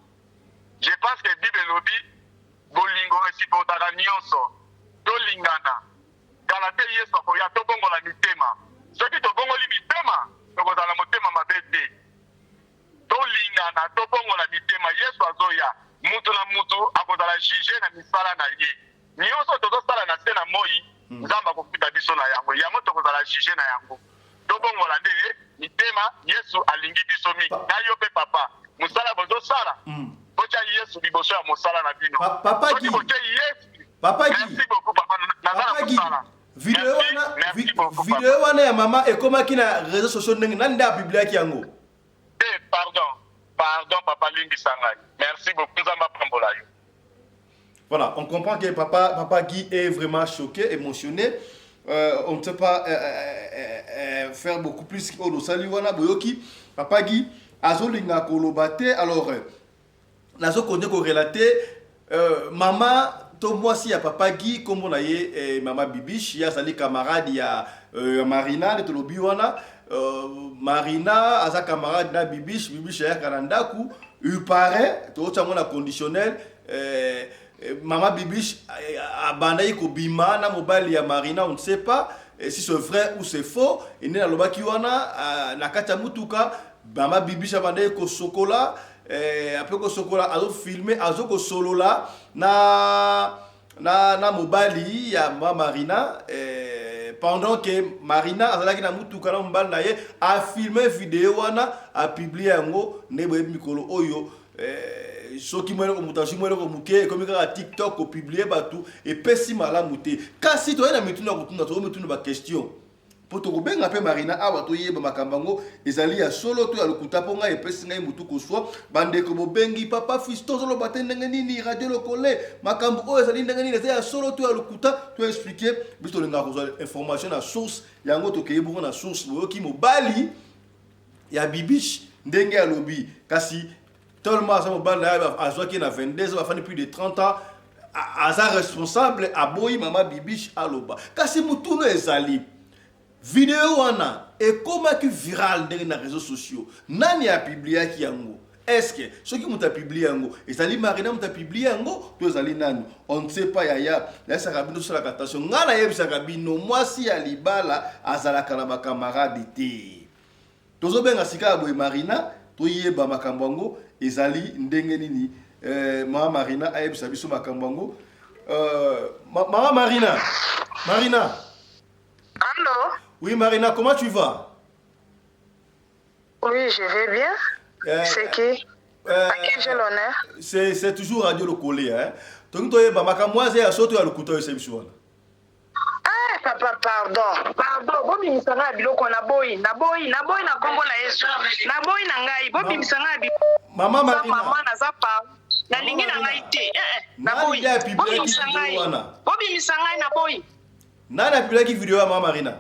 je pense que bible elobi bolingo esipotaka nyonso tolingana kala te yesu akoya tobongola mitema soki tobongoli mitema tokozala motema mabe te tolingana tobongola mitema yesu azoya mutu na mutu akozala juge na misala na ye nyonso tozosala na se na moi nzambe akofuta biso na yango tokozala juge na yango tobongola nde mitema yesu alingi biso mingi na yo mpe papa mosala bozosala botya yesu liboso ya mosala na bino soki botya yesu merci beaucoup papa naza na mosala video wana ya mama ekomaki na réseaux sociaux ndenge nani nde apubliaki yango pardon papa limbisa ngai merci beaucoup nzambe apambola yo. Voilà, on comprend que papa Guy est vraiment choqué, émotionné. On ne sait pas faire beaucoup plus que Olosali wana boyoki. Papa Guy azolinga kolobate. Alors nazo connaît ko relater maman to moi si ya papa Guy comme on a yé maman Bibiche ya sali camarade ya Marina de tolobi wana Marina aza camarade na Bibiche ya kanandaku il paraît to tsango na conditionnel Maman Bibiche abandai ko bima na mobile ya Marina, on ne sait pas si c'est vrai ou c'est faux. Il n'est pas qui wana na kata mutuka Maman Bibiche abandai ko sokola après ko sokola azo filmer azo ko solo la na mobile ya Marina pendant que Marina azalaki na mutuka na mobile na ye a filmer vidéo wana a publier yango nebo mikolo oyo soki mwele ko mutashi mwele ko muke comme ka TikTok ko publier batu et pesi malamu te kasi to na mituna ko tuna to mituna ba question poto ko benga pe Marina awa to yeba makambango ezali ya solo to ya lokuta ponga et pesi ngai mutu ko so bande ko bobengi papa Fiston zolo batende nini radio lokole makambo o ezali ndenge nini ya solo to ya lokuta to expliquer biso lenga ko information na source yango to keye bongo na source boyoki mobali ya Bibiche ndenge ya lobby kasi tellement ça mobile là a qui na 22 ans, a fait plus de 30 ans aza responsable aboyi mama Bibiche aloba kasi mutuno ezali vidéo wana ekomaki viral ndenge na réseaux sociaux nani a publié ki yango est-ce que ceux qui m'ont publié yango ezali Marina m'ont publié yango to ezali nani on ne sait pas yaya la sakabino sur la catastrophe ngana yebisa kabino mwasi ya libala azalaka na bakamarade te tozo benga sika boy Marina to yeba makambo yango ezali ndenge nini mama Marina ayebisa biso makambo yango mama Marina Allô? Oui Marina, comment tu vas? Oui, je vais bien. C'est qui? À qui j'ai l'honneur? C'est toujours Radio Le Collet, hein. Donc toi makambo ya soto ya lokuto yo sebiso. Ah papa, pardon. Bobi misanga biloko na boyi na kombo na Yesu. Na boyi na ngai, bobi misanga bi. Mama Marina. Mama na zapa. Na lingi na ngai te. Na boyi. Bobi misanga na boyi. Nana publié vidéo ya Mama Marina.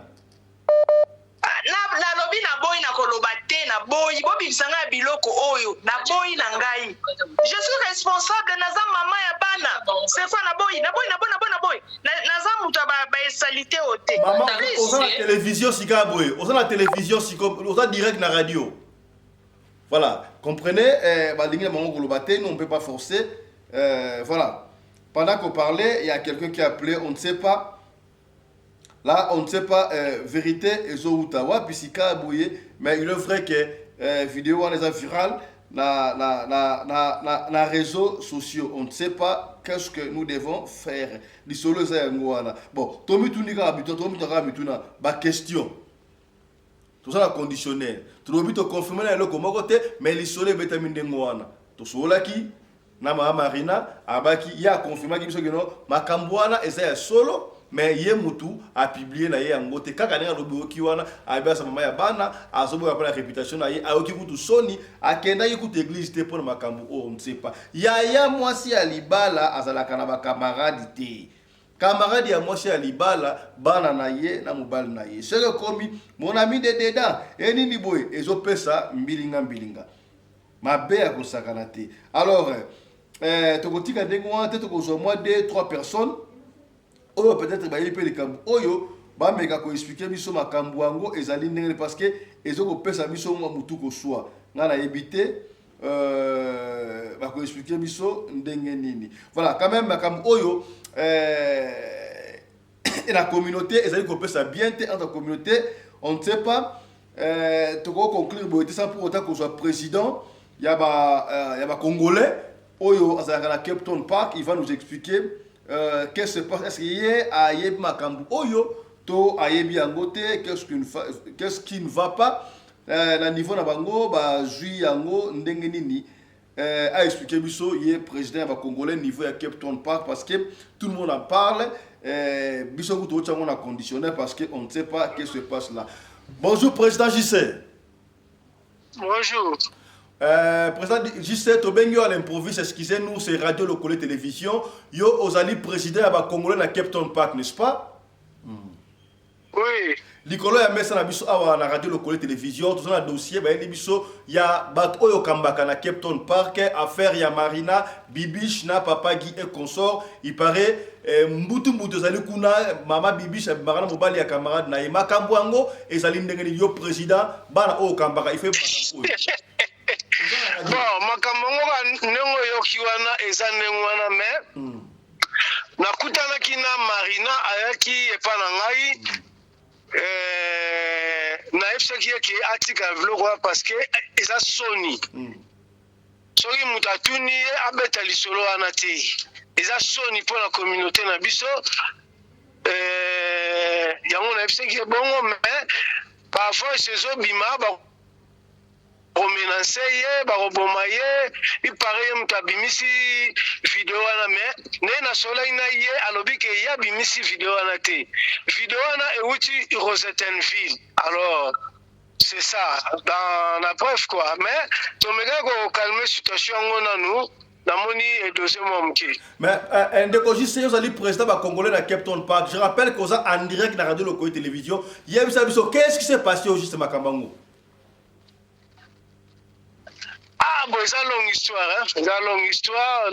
Na lobi na boyi na koloba te na boyi bobi bisanga biloko oyo na boyi na ngai. Je suis responsable naza mama ya bana. C'est fois na boyi na boyi. Naza muta ba esalite ote. Maman, on a la télévision sika boy. On a la télévision sika on a direct na radio. Voilà, comprenez ba lingi na mango koloba te, nous on peut pas forcer. Voilà. Pendant qu'on parlait, il y a quelqu'un qui a appelé, on ne sait pas. Là, on ne sait pas vérité et Zoutawa, Pisika Bouye, mais il est vrai que vidéo en est virale na réseaux sociaux. On ne sait pas qu'est-ce que nous devons faire. Bon, Tomi Tunika habitant, Tomi Tunika habitant, ma question. Tout ça, la conditionnel. Tout le monde confirme le côté, mais l'isolé bétamine de Moana. Tout ça, qui, na Marina, abaki, il y a confirmé que Makambouana est solo. Mais ye mutu a publié na ye angote kaka nenga lobo kiwana abia sa mama ya bana azobo ya la réputation na ye aoki kutu soni akenda ye kutu église te pour makambu on ne sait pas ya mwasi ya libala azalaka na ba camarade te camarade ya mwasi ya libala bana na ye na mobali na ye sele komi mon ami de dedans enini boy ezopesa mbilinga mabe ya kosakana te alors tokotika ndenge wana te tokozwa moi 2-3 personnes oyo peut-être bayebi pe likambo oyo bameka ko expliquer biso makambo yango ezali ndenge parce que ezoko pesa biso mwa mutu ko swa ngana yebite ba ko expliquer biso ndenge nini voilà quand même makambo oyo et la communauté ezali ko pesa bien te entre communauté on ne sait pas toko conclure boité sans pour autant qu'on soit président il y a ba congolais oyo azalaka na Cape Town Park il va nous expliquer qu'est-ce qui se passe? Est-ce qu'il y a Ayeb Makambu Oyo, to Ayeb Yangote, qu'est-ce qui ne va pas? Le niveau na bango, ba Jui Yango, Ndengenini, a expliqué Bisso, il est président de Congolais, niveau à Cape Town Park, parce que tout le monde en parle. Bisso Goutou Tchamon a conditionné parce qu'on ne sait pas qu'est-ce qui se passe là. Bonjour, président JC. Bonjour. Président JC Tobengio à l'improviste, excusez-nous, c'est Radio Le Collet Télévision. Yo Ozali président à Congolais na Cape Town Park, n'est-ce pas? Oui. Likolo ya mesa na biso awa na Radio Le Collet Télévision, tout ça na dossier ba biso ya bat oyo kambaka na Cape Town Park, affaire ya Marina, Bibiche na Papa Guy et consort, il paraît mbutu zali kuna mama Bibiche Marana mobali ya camarade na ye makambo yango ezali ndenge yo président bana oyo kambaka il fait makambo. Bon, makambo nengo yokiwana eza nengwana me nakutana kina Marina ayaki epa na ngai na efsaki yake atika vlog parce que eza soni soki mutatuni abeta lisolo wana te eza soni pour la communauté na biso yango na efsaki bongo mais parfois ces obima ba romenanse ye baroboma ye ipare mutu abimisi video wana me ne na solai na ye alobi ke ye abimisi video wana te video wana euti Rosettenville alors c'est ça dans la bref quoi mais tomeka ko calmer situation ngo nanu namoni et deuxième moke mais ndeko JC ozali président ba congolais na Cape Town Park je rappelle que ça en direct na Radio Le Collet Télévision qu'est-ce qui s'est passé au juste Makambango? bon, c'est une longue histoire, hein. C'est une longue histoire.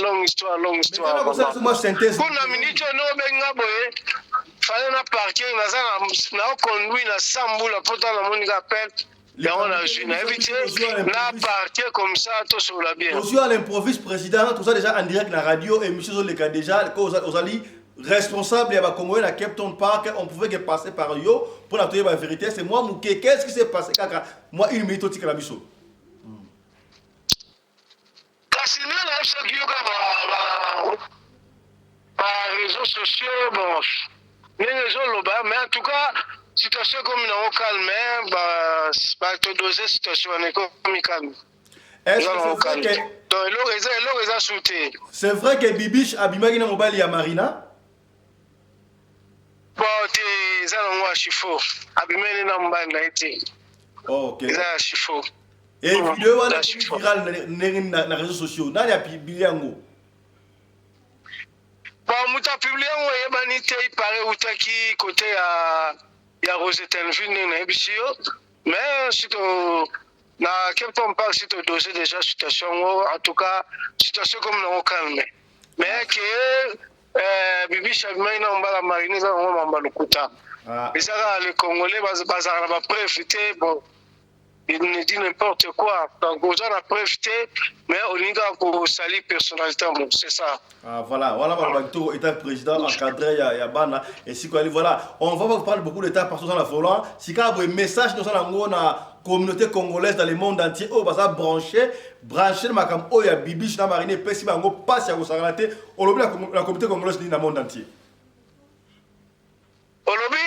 Kuna minute no benga boye. Fallait na parking na conduit na sambula pota na monika appel. Et on a joué na évité na parking comme ça tout sur la bien. Aussi à l'improviste président, tout ça déjà en direct la radio et monsieur Zoleka déjà aux ali responsable ya ba Congolais na Captain Park, on pouvait que passer par yo pour la la vérité, c'est moi Mouké, qu'est-ce qui s'est passé kaka? Moi une minute tika la biso. Kasi na la so ki par réseaux sociaux bon. Mais en tout cas, situation comme on calme, bah te doser situation comme calme. Est-ce que c'est vrai que Bibiche a bimagi na mobile ya Marina? Bon, t'es un chifo. Abimeni na mobile na été. Ok. C'est un chifo. Et vidéo on a viral na réseaux sociaux. Nani a publié yango? Bon, muta publié yango yebani te ipare utaki côté ya Rosetenville na ebisio. Mais surtout na Captain Park si tu dossier déjà situation en tout cas situation comme on calme mais que bibi chabima ina mbala marine za ngoma mbalo kuta bizaka les Congolais bazaka ba profiter bon il ne dit n'importe quoi donc on a profité mais on y a pour saluer personnalité c'est ça. Voilà Balbacto état président encadré ya bana et si quoi voilà on va vous parler beaucoup d'état partout dans la volant si quand un message nous allons na communauté congolaise dans le monde entier oh ça brancher makam oh ya bibiche na marine pesi bango passe ya kosangate on lobby la communauté congolaise dans le monde entier. On lobby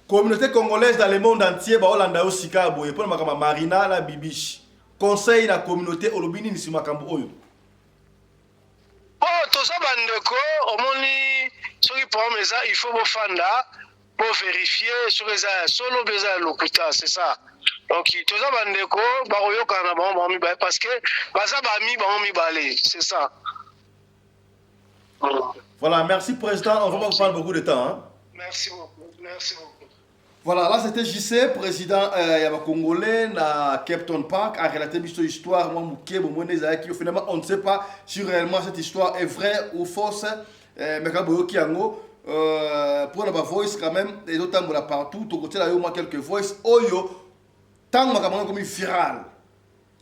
communauté congolaise dans le monde entier ba Holanda aussi ka boye pour makama Marina la bibiche conseil la communauté olobini ni si makambo oyo. Oh tout ça bandeko omoni soki problème ça il faut bofanda pour vérifier sur les solo beza lokuta c'est ça. Donc tout ça bandeko ba oyoka na ba mi ba parce que baza ba mi balé c'est ça. Voilà, merci président, on va pas vous prendre beaucoup de temps hein. Merci beaucoup. Voilà, là c'était JC, président Yaba Congolais na Captain Park, a relaté une histoire, moi Mouké, finalement on ne sait pas si réellement cette histoire est vraie ou fausse, mais quand Boyo Kiango, pour la voice quand même, et d'autant que partout, tout côté là, il y a moins quelques voices, Oyo, tant que comme viral,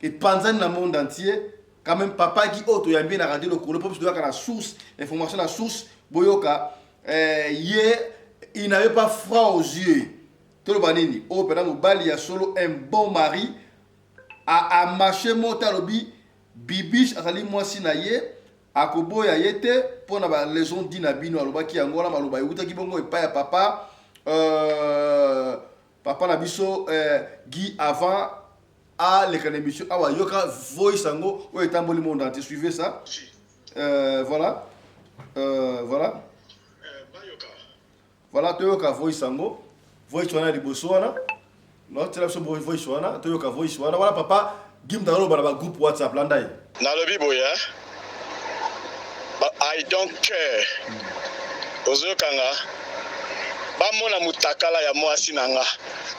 et pendant le monde entier, quand même papa qui auto, il y a bien à radio le Congo, parce que la source, l'information la source, Boyoka, il n'avait pas froid aux yeux. Tout le banini, oh, pendant mobali a solo un bon mari a marché motalobi bibiche azali mwasi na ye akoboya yete pona ba leçon dina bino alobaki yangola maloba yutaki bongo epa ya papa papa na biso Guy avant à l'émission awa yoka voice sango o etamboli monde entier suivez ça voilà voilà toyoka voice sango voice wana liboso wana no tela so voice wana toyoka voice wana wala papa gimda lo ba groupe WhatsApp landai na lobi boya I don't care ozokanga ba mona mutakala ya mwasi nanga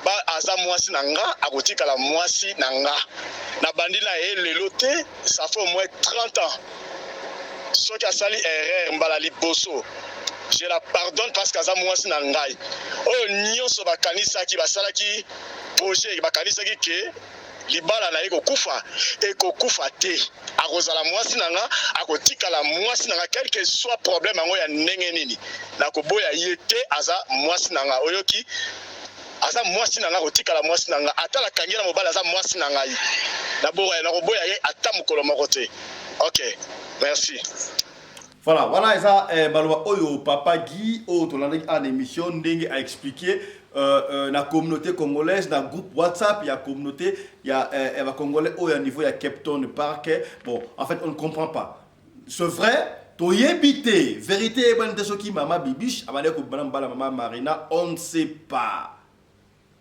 ba aza mwasi nanga akotikala mwasi nanga na bandila lelo te ça fait au moins 30 ans soki asali erreur mbala liboso je la pardonne parce que aza mwasi na ngai oyo nyonso bakanisaki basalaki projet bakanisaki ke libala na ye kokufa ekokufa te akozala mwasi nanga akotikala mwasi nanga quel que soit problème yango ya ndenge nini nakoboya ye te aza mwasi nanga oyoki aza mwasi nanga kotikala mwasi nanga atala kangela mobala aza mwasi na ngai nakoboya ye ata mokolo moko te. Ok, merci. Voilà, ça, Baloua Oyo, Papa Guy, autre, en émission, Ndenge a expliqué la communauté congolaise, dans le groupe WhatsApp, il y a communauté, il y a Congolais, au niveau, il y a Captain Park. Bon, en fait, on ne comprend pas. C'est vrai, tu y habité, vérité, Maman Bibiche, Maman Marina, on ne sait pas.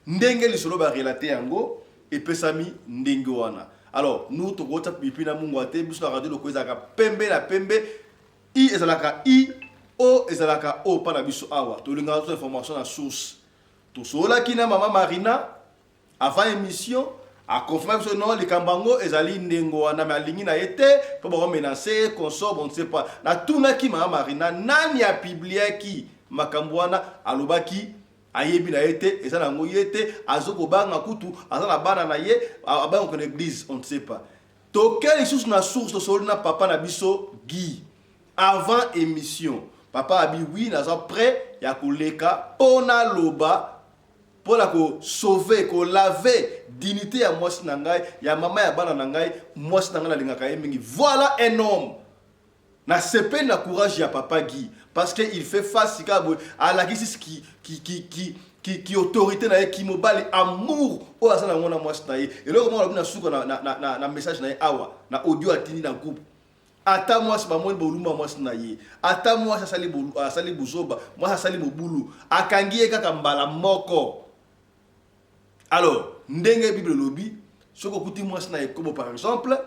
Ndenge, les solo va relater Ango, et Pesami, Ndenge Wana. Alors, nous, tu WhatsApp, Bipina Mungwate, Bissou Radio, le Kwezaka, Pembe, la Pembe. I ezalaka I, O ezalaka O, pas na biso awa. Tu linga toute information à source. Tu sola qui na maman Marina avant émission, a confirmé que non, les Kambango, ils allaient n'engo na malingi na été pour menacer, consort, on ne sait pas. Na tuna ki ma Marina, nani a publié qui makambwana alobaki ayebi na été et ça na ngoyete azoko banga kutu azana bana na ye abanga ko église, on ne sait pas. To quelle source na source to solina papa na biso Guy avant émission. Papa a dit oui, na prêt ya koleka pona loba. Pour la sauver, pour laver dignité à moi sinangai, ya mama ya bana nangai, moi sinanga linga mingi. Voilà un homme. Na sepe na courage ya papa Guy parce que il fait face à la qui autorité na qui mobile amour o asana ngona moi sinaye. Et là comment on a suka na message na awa na audio atini na groupe. Ata moi c'est pas moi boluma moi sinaye. Ata moi ça sali bolu sali buzoba, moi ça sali bobulu. Akangie kaka mbala moko. Alors, ndenge Bible lobby, ce que kuti moi na ekobo par exemple,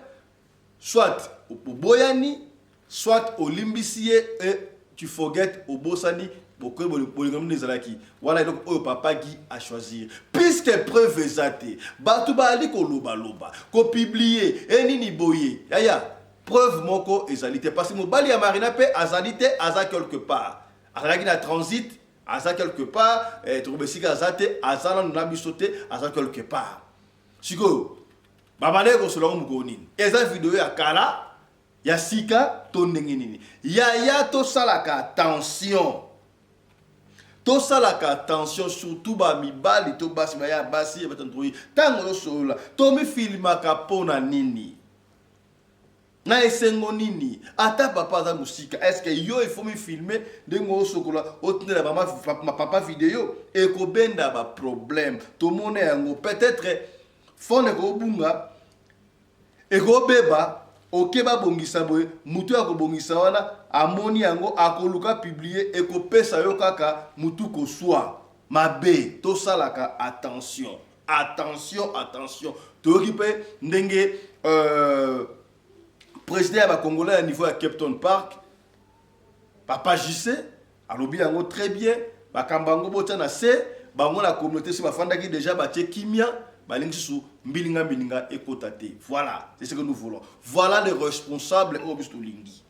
soit au boyani, soit au limbisie et tu forget au bosani pour que bolingam nezalaki. Voilà donc au papa qui a choisi. Puisque preuve exacte, batu ba ali ko loba loba, ko publier et nini boye. Yaya, preuve moko ezalité parce que mobali ya Marina pe azalité aza quelque part. Azalaki na transit Aza quelque part, trouver si Azate, Azana n'a sauté, Aza quelque part. Siko, Babane ko solo mukonin. Eza vidéo ya kala, ya sika to ndengenini. Ya to salaka attention. To salaka attention surtout ba mibali to basi ya basi betantroi. Tango lo solo, to mi filmaka pona nini. Na esengo nini ata papa za musika est-ce que yo il faut me filmer dengo sokola otine la ma papa vidéo et ko benda ba problème to mone yango peut-être fone ko bunga et ko beba okeba bongisa boy mutu ya ko bongisa wana amoni yango akoluka publier et ko pesa yo kaka mutu ko soi mabe to salaka attention to okipe ndenge président à Congolais à niveau à Captain Park, Papa JC, à l'obiango très bien, Bakambango Botana C, Bango la communauté sur Bafanda qui déjà batté Kimia, Balingsu, Mbilinga et Kotate. Voilà, c'est ce que nous voulons. Voilà les responsables Auguste Lingi.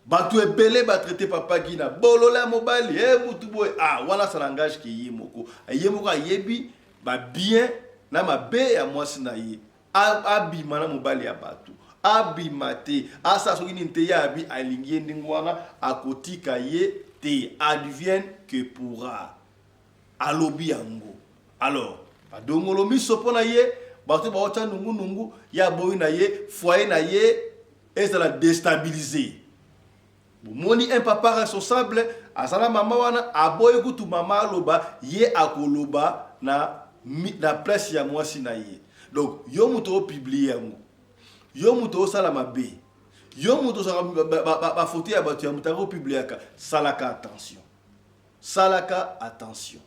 Batu ebele ba traité Papa Guina, Bolola Mobile, Mutuboy, voilà ça langage qui est moko. Yemoko yebi, ba bien, na ma be à moi sinaye. Abimana mobali ya batu abimate asa soki ninte ya abi alingi ndingwana akotika ye te advienne que pourra alobi yango. Alors badongolo miso pona ye batu ba ota nungu ya boyi na ye foyer na ye ezala déstabiliser. Moni un papa responsable asala mama wana aboyi kutu mama aloba ye akoloba na place ya mwasi na ye. Donc, yo muto publier yango. Yo muto sala mabe. Yo muto sala ba photo ya batu ya muto publier ka salaka attention. Salaka attention.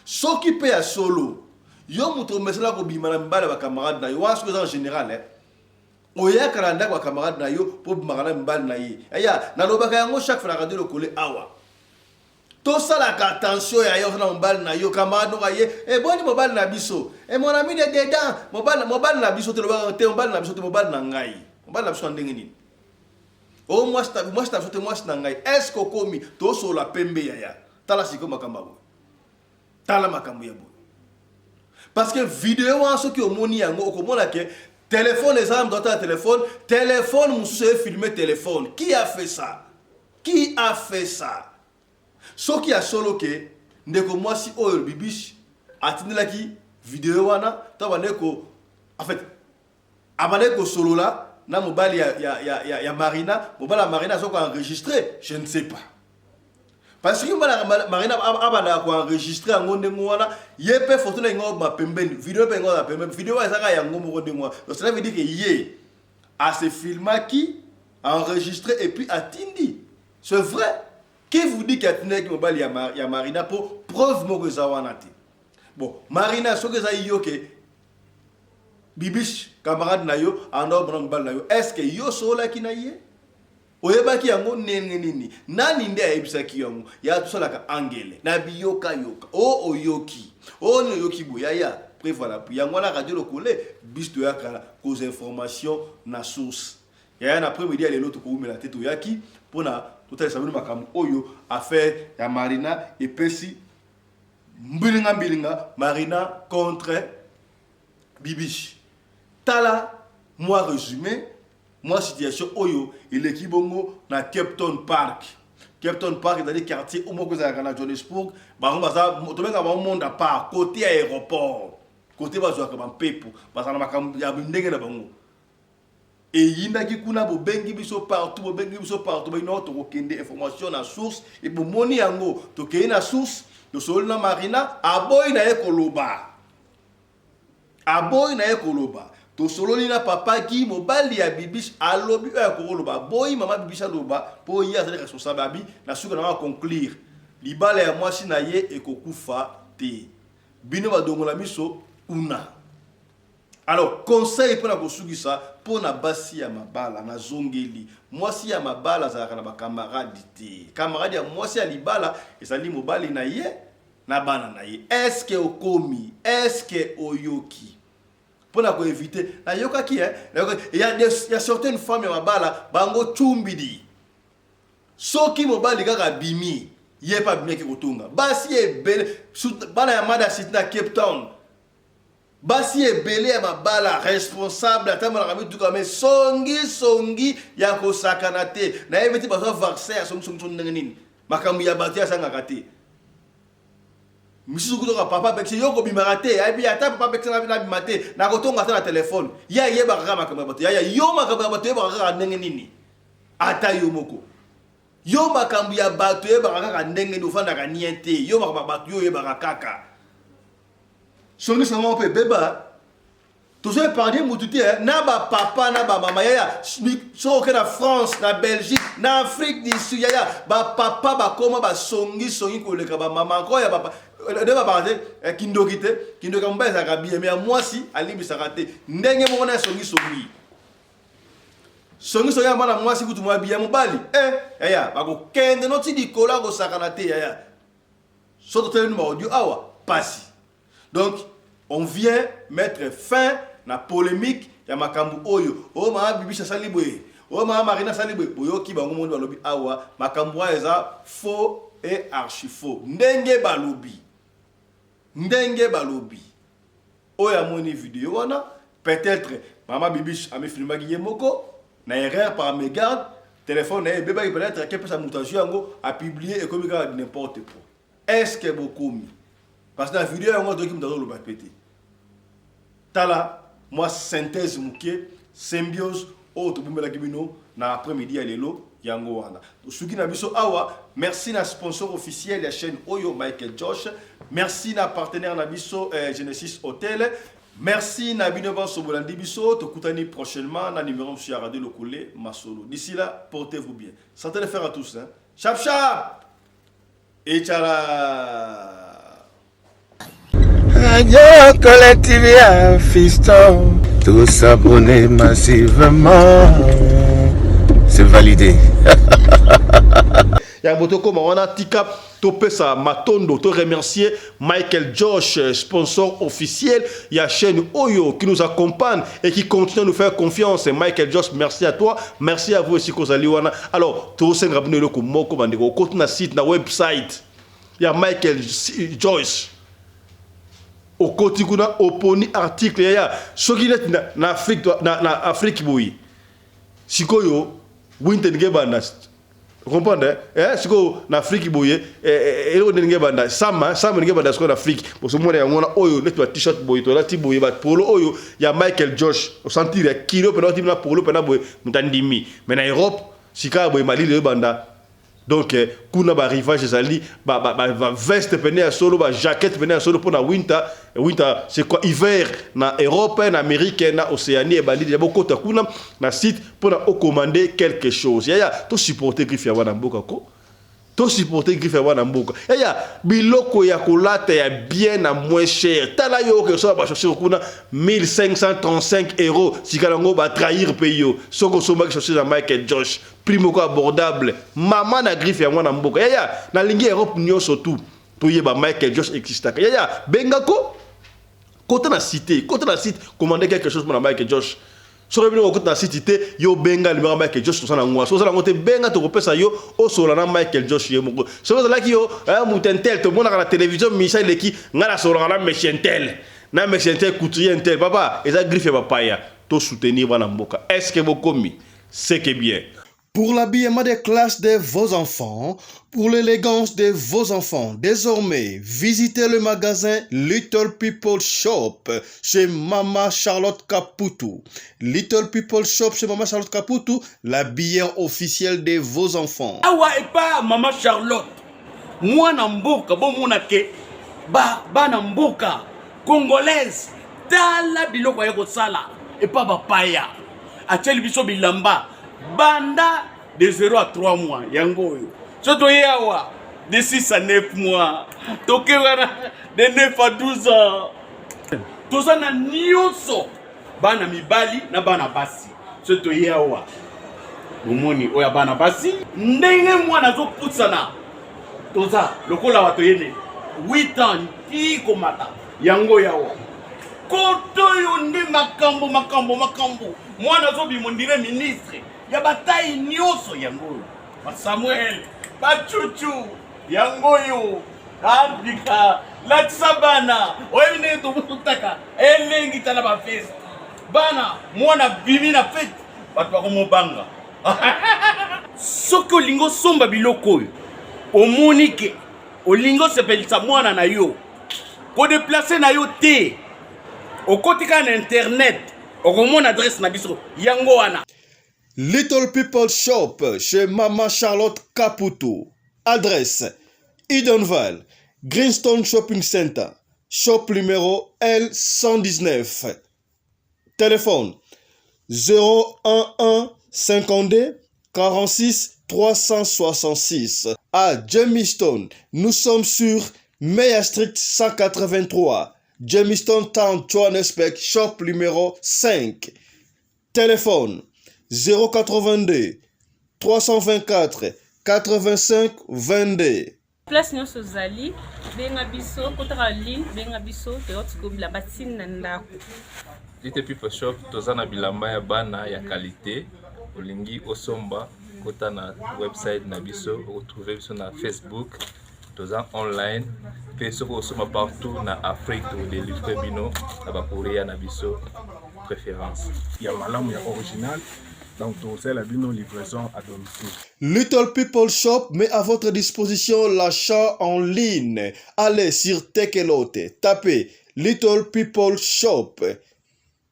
Soki pe ya solo. Yo muto mesala ko bimana mbala ba camarade na yo. Wa ce en général oya kalanda kwa camarade na yo po bimana mbala na ye. Aya na lobaka yango chaque fois radio le coller awa. To salaka attention ya yo na mobile na yo camarade no ye e boni mobile na biso e mon ami de dedans mobile na biso te mobile na biso te mobile na ngai mobile na biso ndenge nini o moi sta sote moi na ngai est-ce que komi to so la pembe ya tala siko makamba bo tala makambo ya bo parce que vidéo en ce qui omoni yango okomona ke téléphone les armes dans téléphone mususu e filmer téléphone qui a fait ça ce qui a solo que ndeko mwasi oyo bibish atindelaki vidéo wana to baneko en fait abaneko solo là na mobali ya Marina mobala Marina soko enregistré je ne sais pas parce que Marina abana ko enregistrer ngonde ngwana yepe photo na ngo ma pembeni vidéo pe ngo na pembeni vidéo ezaka ya ngo mo de moi donc cela veut dire que yé a se filma qui a enregistré et puis atindi c'est vrai. Qui vous dit qu'il y a une mobile ya Marina pour preuve mogoza wanate. Bon, Marina so que ça yo que bibish camarade na yo ando bon mobile na yo. Est-ce que yo so la ki na ye? Oyebaki yango nini nani nde ayebisaki yango ya to la ka angele na biyoka yoka o oyoki o no yoki boyaya voilà puis yango la radio le collé bisto ya kala cause information na source ya na après-midi les l'autre ko la tête yaki pona tout ça makam oyo affaire ya Marina et pesi mbilinga Marina contre Bibiche tala moi résumé moi situation oyo il est kibongo na Captain Park dans les quartiers au Moko Zagana Johannesburg ba baza tobenga ba monde à part côté aéroport côté bazo ka pepo baza na makambo ya ndenge na bango et yinda ki kuna bo bengi biso partout ba ino to kokende information na source et bo moni yango to ke na source to sol na Marina aboy na ekoloba to solo ni na papa ki mobali ya Bibiche alobi ya koloba boy mama Bibiche aloba po ya zali responsable abi na suka na conclure libala ya mwasi na ye ekokufa te bino badongola miso una. Alors conseil pour na kosugisa pour na basi ya mabala na zongeli mwasi ya mabala za kana ba camarade te camarade ya mwasi ya libala ezali mobali na ye na bana na ye est-ce que okomi est-ce que oyoki pour na éviter na yoka ki il y a certaines femmes ya mabala bango chumbidi soki mobali kaka bimi ye pa bimi ke kotunga basi ebele bana ya mada sitina Cape Town basi ebele ya mabala responsable atama na kami tuka mais songi ya kosakana te na yebeti baso vaccin ya songi ndenge nini makambu ya batu ya sanga kate misusu kutoka papa bekse yoko bimarate aibi ata papa bekse na bimate na kotonga ta na telefone ya yeba kaka makambu batu ya yo makambu batu yeba kaka ndenge nini ata yo moko yo makambu ya batu yeba kaka ndenge ndo fanda ka niente yo makambu batu yo yeba kaka songi sama pe beba toujours épargner mututi na ba papa na ba mama ya so que na France na Belgique na Afrique du Sud ya ba papa ba koma ba songi koleka ba mama ko ya papa de ba parler kindoki mbeza ka bien mais moi si alibi sakate ndenge mo na songi ya mwana moi si kutu mwa bien mobali ya ba ko kende no ti di kola ko sakana te ya so to tele numéro audio awa pasi. Donc on vient mettre fin na polémique ya makambu oyo o ma Bibiche salibwe o ma Marina salibwe boyoki bango mondo balobi awa makambu eza faux et archi faux ndenge balobi oya moni vidéo wana peut-être mama Bibiche a me filmé yemoko na erreur par mégarde téléphone na beba peut-être que sa mutation yango a publié et comme n'importe quoi est-ce que beaucoup parce que la vidéo yango doki mutazo lo pété tala moi synthèse muke symbiose autre bumela kibino na après-midi ya lelo yango wana suki na biso awa merci na sponsor officiel la chaîne Oyo Michael Josh merci na partenaire na biso Genesis Hotel merci na bino ba sobolandi biso to kutani prochainement na numéro sur Radio Lokole Masolo d'ici là portez-vous bien santé de faire à tous hein chap et tchala Radio Collectivia Fiston, tous s'abonner massivement, c'est validé. Ya botoko mawana tika topesa matondo to remercier Michael Josh sponsor officiel ya chaîne Oyo qui nous accompagne et qui continue à nous faire confiance. Michael Josh, merci à toi, merci à vous aussi Kozaliwana. Alors to senga bino ko moko bandeko ko na site na website ya Michael Josh au côté kuna oponi article ya soki net na Afrique boyi sikoyo winter ngebanda comprendre siko na Afrique boyi elo ngebanda sama ngebanda siko na Afrique parce que moi ya ngona oyo net wa t-shirt boyi to la ti boyi ba polo oyo ya Michael Josh au sentir kilo pena timna polo pena boyi mutandimi mais na Europe sika boyi mali le banda. Donc, kuna ba rivage ezali ba veste pene ya solo ba jaquette pene ya solo pour na winter c'est quoi hiver na Europe na Amérique na Océanie et bali ya bokota kuna na site pour na commander quelque chose ya to supporter griffe ya wana mboka ko to supporter griffe ya wana mboka ya biloko ya kolata ya bien na moins cher tala yo que so ba chercher kuna 1535 €. Si kalango ba trahir payo soko somba que chercher à Michael Josh primo ko abordable mama na griffe ya mwana mboka ya na lingi Europe nyo surtout to yeba Michael Josh existaka ya benga ko Côté la cité, commander quelque chose pour Michael Josh. Sur le côté la cité, yo benga libéra Michael Josh tout ça na ngwa. So ça la côté benga to kopesa yo o solana Michael Josh yo moko. So ça là ki yo mutentel to mona la télévision Michel Leki ngala solana mechentel. Na mechentel couturier tel papa, et ça griffe papaya. To soutenir wana mboka. Est-ce que vous commis? C'est que bien. Pour l'habillement des classes de vos enfants, pour l'élégance de vos enfants, désormais, visitez le magasin Little People Shop chez Mama Charlotte Caputo. Little People Shop chez Mama Charlotte Caputo, l'habillement officiel de vos enfants. Awa et pas Mama Charlotte. Moi namboka, bon monake, ba namboka, congolaise, tala biloko ya kosala, et pas bapaya. Acheli biso bilamba. Banda de 0 à 3 mois, yango yo. Soto yawa de 6 à 9 mois. Toke wana de 9 à 12 ans. Toza na nyonso. Bana mibali na bana basi. Soto yawa. Bomoni oya bana basi. Ndenge mwana zo putsana. Toza lokola wato yene 8 ans ti komata. Yango yawa. Koto yo ndi makambo. Mwana zo bimondire ministre. Ya bataille nyoso yango ba Samuel ba Chuchu yango yo Afrika la tsabana oyine to mutaka elengi tala ba fest bana mwana bimi na fete batu ba komobanga soko lingo somba biloko omonike olingo sepelisa mwana na yo ko déplacer na yo te okotika na internet okomona adresse na biso yango wana. Little People Shop chez Mama Charlotte Caputo. Adresse Edenval, Greenstone Shopping Center, shop numéro L119. Téléphone 011 52 46 366. À Jamestown, nous sommes sur Meyer Street 183. Jamestown Town, Johannesburg, shop numéro 5. Téléphone 082 324 85 22. Place nyonso zali benga biso kotaka ligne benga biso teotiko bilamba tina ndako. Little People Shop toza na bilamba ya bana ya qualité olingi osomba kota na website na biso retrouver biso na Facebook toza online pe soko osomba partout na Afrique to délivrer bino na ba Korea na biso préférence. Ya malamu ya original. Donc, c'est la livraison à domicile. Little People Shop met à votre disposition l'achat en ligne. Allez sur Tekelote, tapez Little People Shop.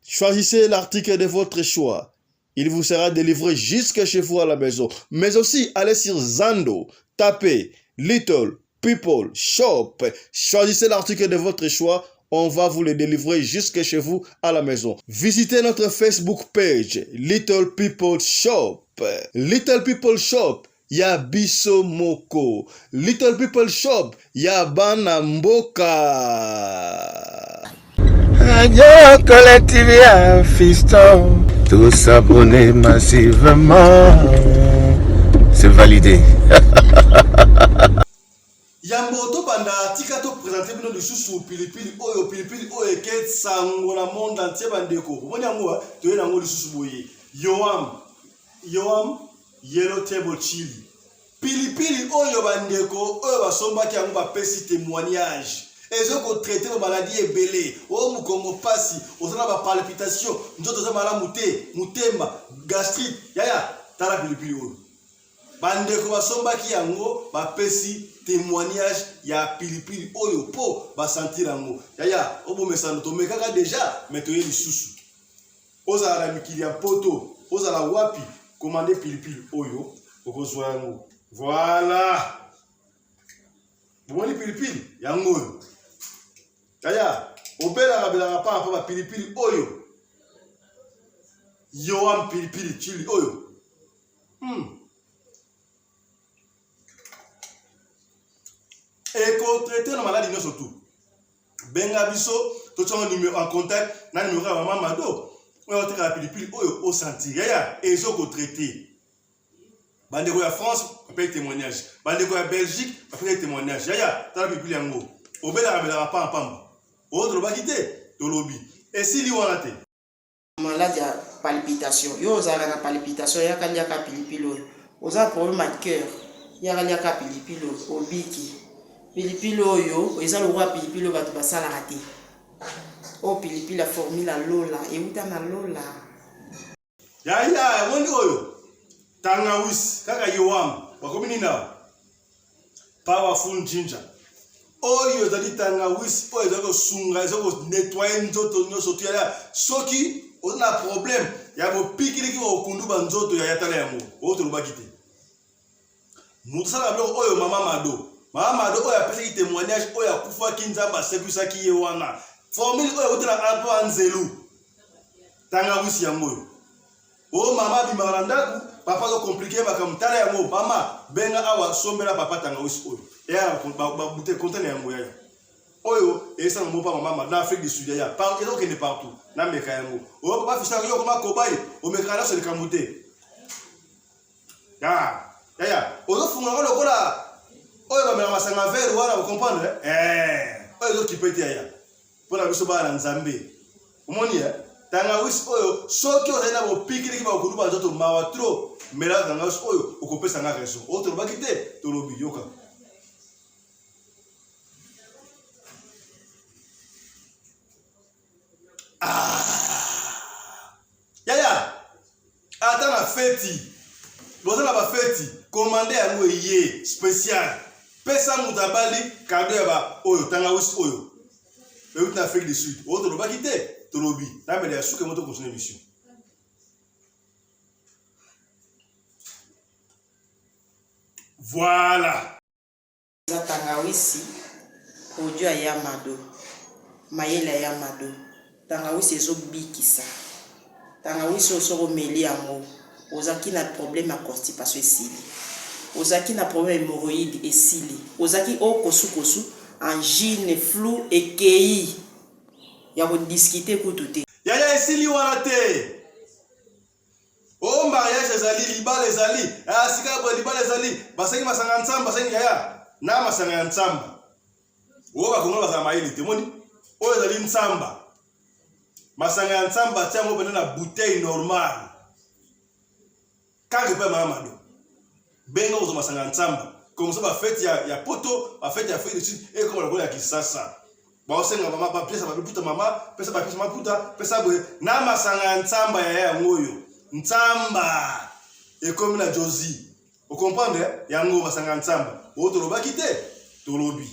Choisissez l'article de votre choix. Il vous sera délivré jusque chez vous à la maison. Mais aussi, allez sur Zando, tapez Little People Shop. Choisissez l'article de votre choix. On va vous le délivrer jusque chez vous à la maison. Visitez notre Facebook page, Little People Shop. Little People Shop, ya biso moko. Little People Shop, ya bana mboka. Radio Collectivia Fiston, tous s'abonner massivement. C'est validé. Yambo to banda tika to présenter bino lisusu pilipili oyo eke sango na monde entier bandeko. Moni yango to yena ngo lisusu boye. Yoam yellow table chili. Pilipili oyo bandeko oyo basomba ki yango ba pesi témoignage. Ezoko traiter ba maladie ebele. O mukongo pasi, ozana ba palpitation, nzoto za malamu te, mutema, gastrite. Yaya, tala pilipili oyo. Bandeko basomba ki yango ba pesi témoignage ya pilipili oyo po ba sentir yango. Yaya, obo mesano to mekaka déjà, mais to yeli susu. Oza la mikili ya poto, oza la wapi commander pilipili oyo, okozwa yango. Voilà. Boni pilipili yango oyo. Yaya, obela kabela pa ba pilipili oyo. Yoam pilipili chili oyo. Et qu'on traite la maladie surtout. Benga biso, tout le numéro en contact, na numéro à maman Mado. On va te pilipili au sentir. Yaya, et ils ont traité. Bandeko ya France, on paye témoignage. Bandeko ya Belgique, on paye témoignage. Yaya, t'as la pilipili yango. Obela kabela pa pamba. Autre ba quitter. tolobi esili wana te malade ya palpitation yo ozalaka na palpitation yaka liaka pilipili oyo oza problème ya cœur yaka liaka pilipili oyo obiki pilipili oyo eza lokwa pilipili oyo bato basalaka te oyo pilipili ya formule ya lola euta na lola yaya mondi oyo tangawisi kaka yewam bakomi nini awa powerful ginger oyo ezali tangawisi oyo ezali kosunga ezali konettoye nzoto nyonso to yaya soki oza na problème ya bopikiliki okundu banzoto ya yatala yango oyo tolobaki te moto asalaka biloko oyo mama mado oyo apesaki témoignage oyo akufaki nzambe asekwisaki ye wana formule oyo euti na alpo ya nzelu tangawisi yango oyo o mama bimaka na ndako papa azokomplike makambo tala yango mama benga awa sombela papa tangawisi oyo eya babute kontene yango yaya oyo esala mopa mama na Afrique du Sud yaya ezokende partout na meka yango oyo papa fisaka yo koma kobai omekaka na solikambo te yaya ozofunga ngo lokola oyo bamela masanga vere wana okomprendre oyo ezokipe te yaya mpona biso bana na nzambe omoni tangawisi oyo soki ozali na bopikiliki bakokudu banzoto mawa tro mela tangawisi oyo okopesanga raison oyo tolobaki te tolobi yoka yaya ata na feti boza na bafeti komande yango eye spécial pesa moto abali kado ya ba oyo tangawisi oyo euti na Afrique du Sud oyo tolobaki te tolobi na mbele ya suka moto continue émission voilà za tangawisi produit ya Yamado mayele ya Yamado tangawisi ezobikisa tangawisi osoko meli yango ozaki na problème ya constipation esili ozaki na problème hémorroïde esili ozaki okosukosu angine flou ekei ya kodiscuter kutu te yaya esili wana te o mariage ezali libala ezali sika boye libala ezali basengi masanga ya nzamba basengi yaya na masanga ya nzamba oyo bakongola bazala mayele te moni oyo ezali nzamba masanga ya nzamba tia yango pene na bouteille normale kaka mpe mamado benga kozwa masanga ya nzamba komisa bafete ya poto bafete ya Afrique du Sud ekoma lokola ya kisasa baosenga mama bapesa baputa mama pesa bapesa maputa pesa boye na masanga ya nzamba ya yango oyo nzamba ekomi na Josie okomprendre yango masanga ya nzamba oyo tolobaki te tolobi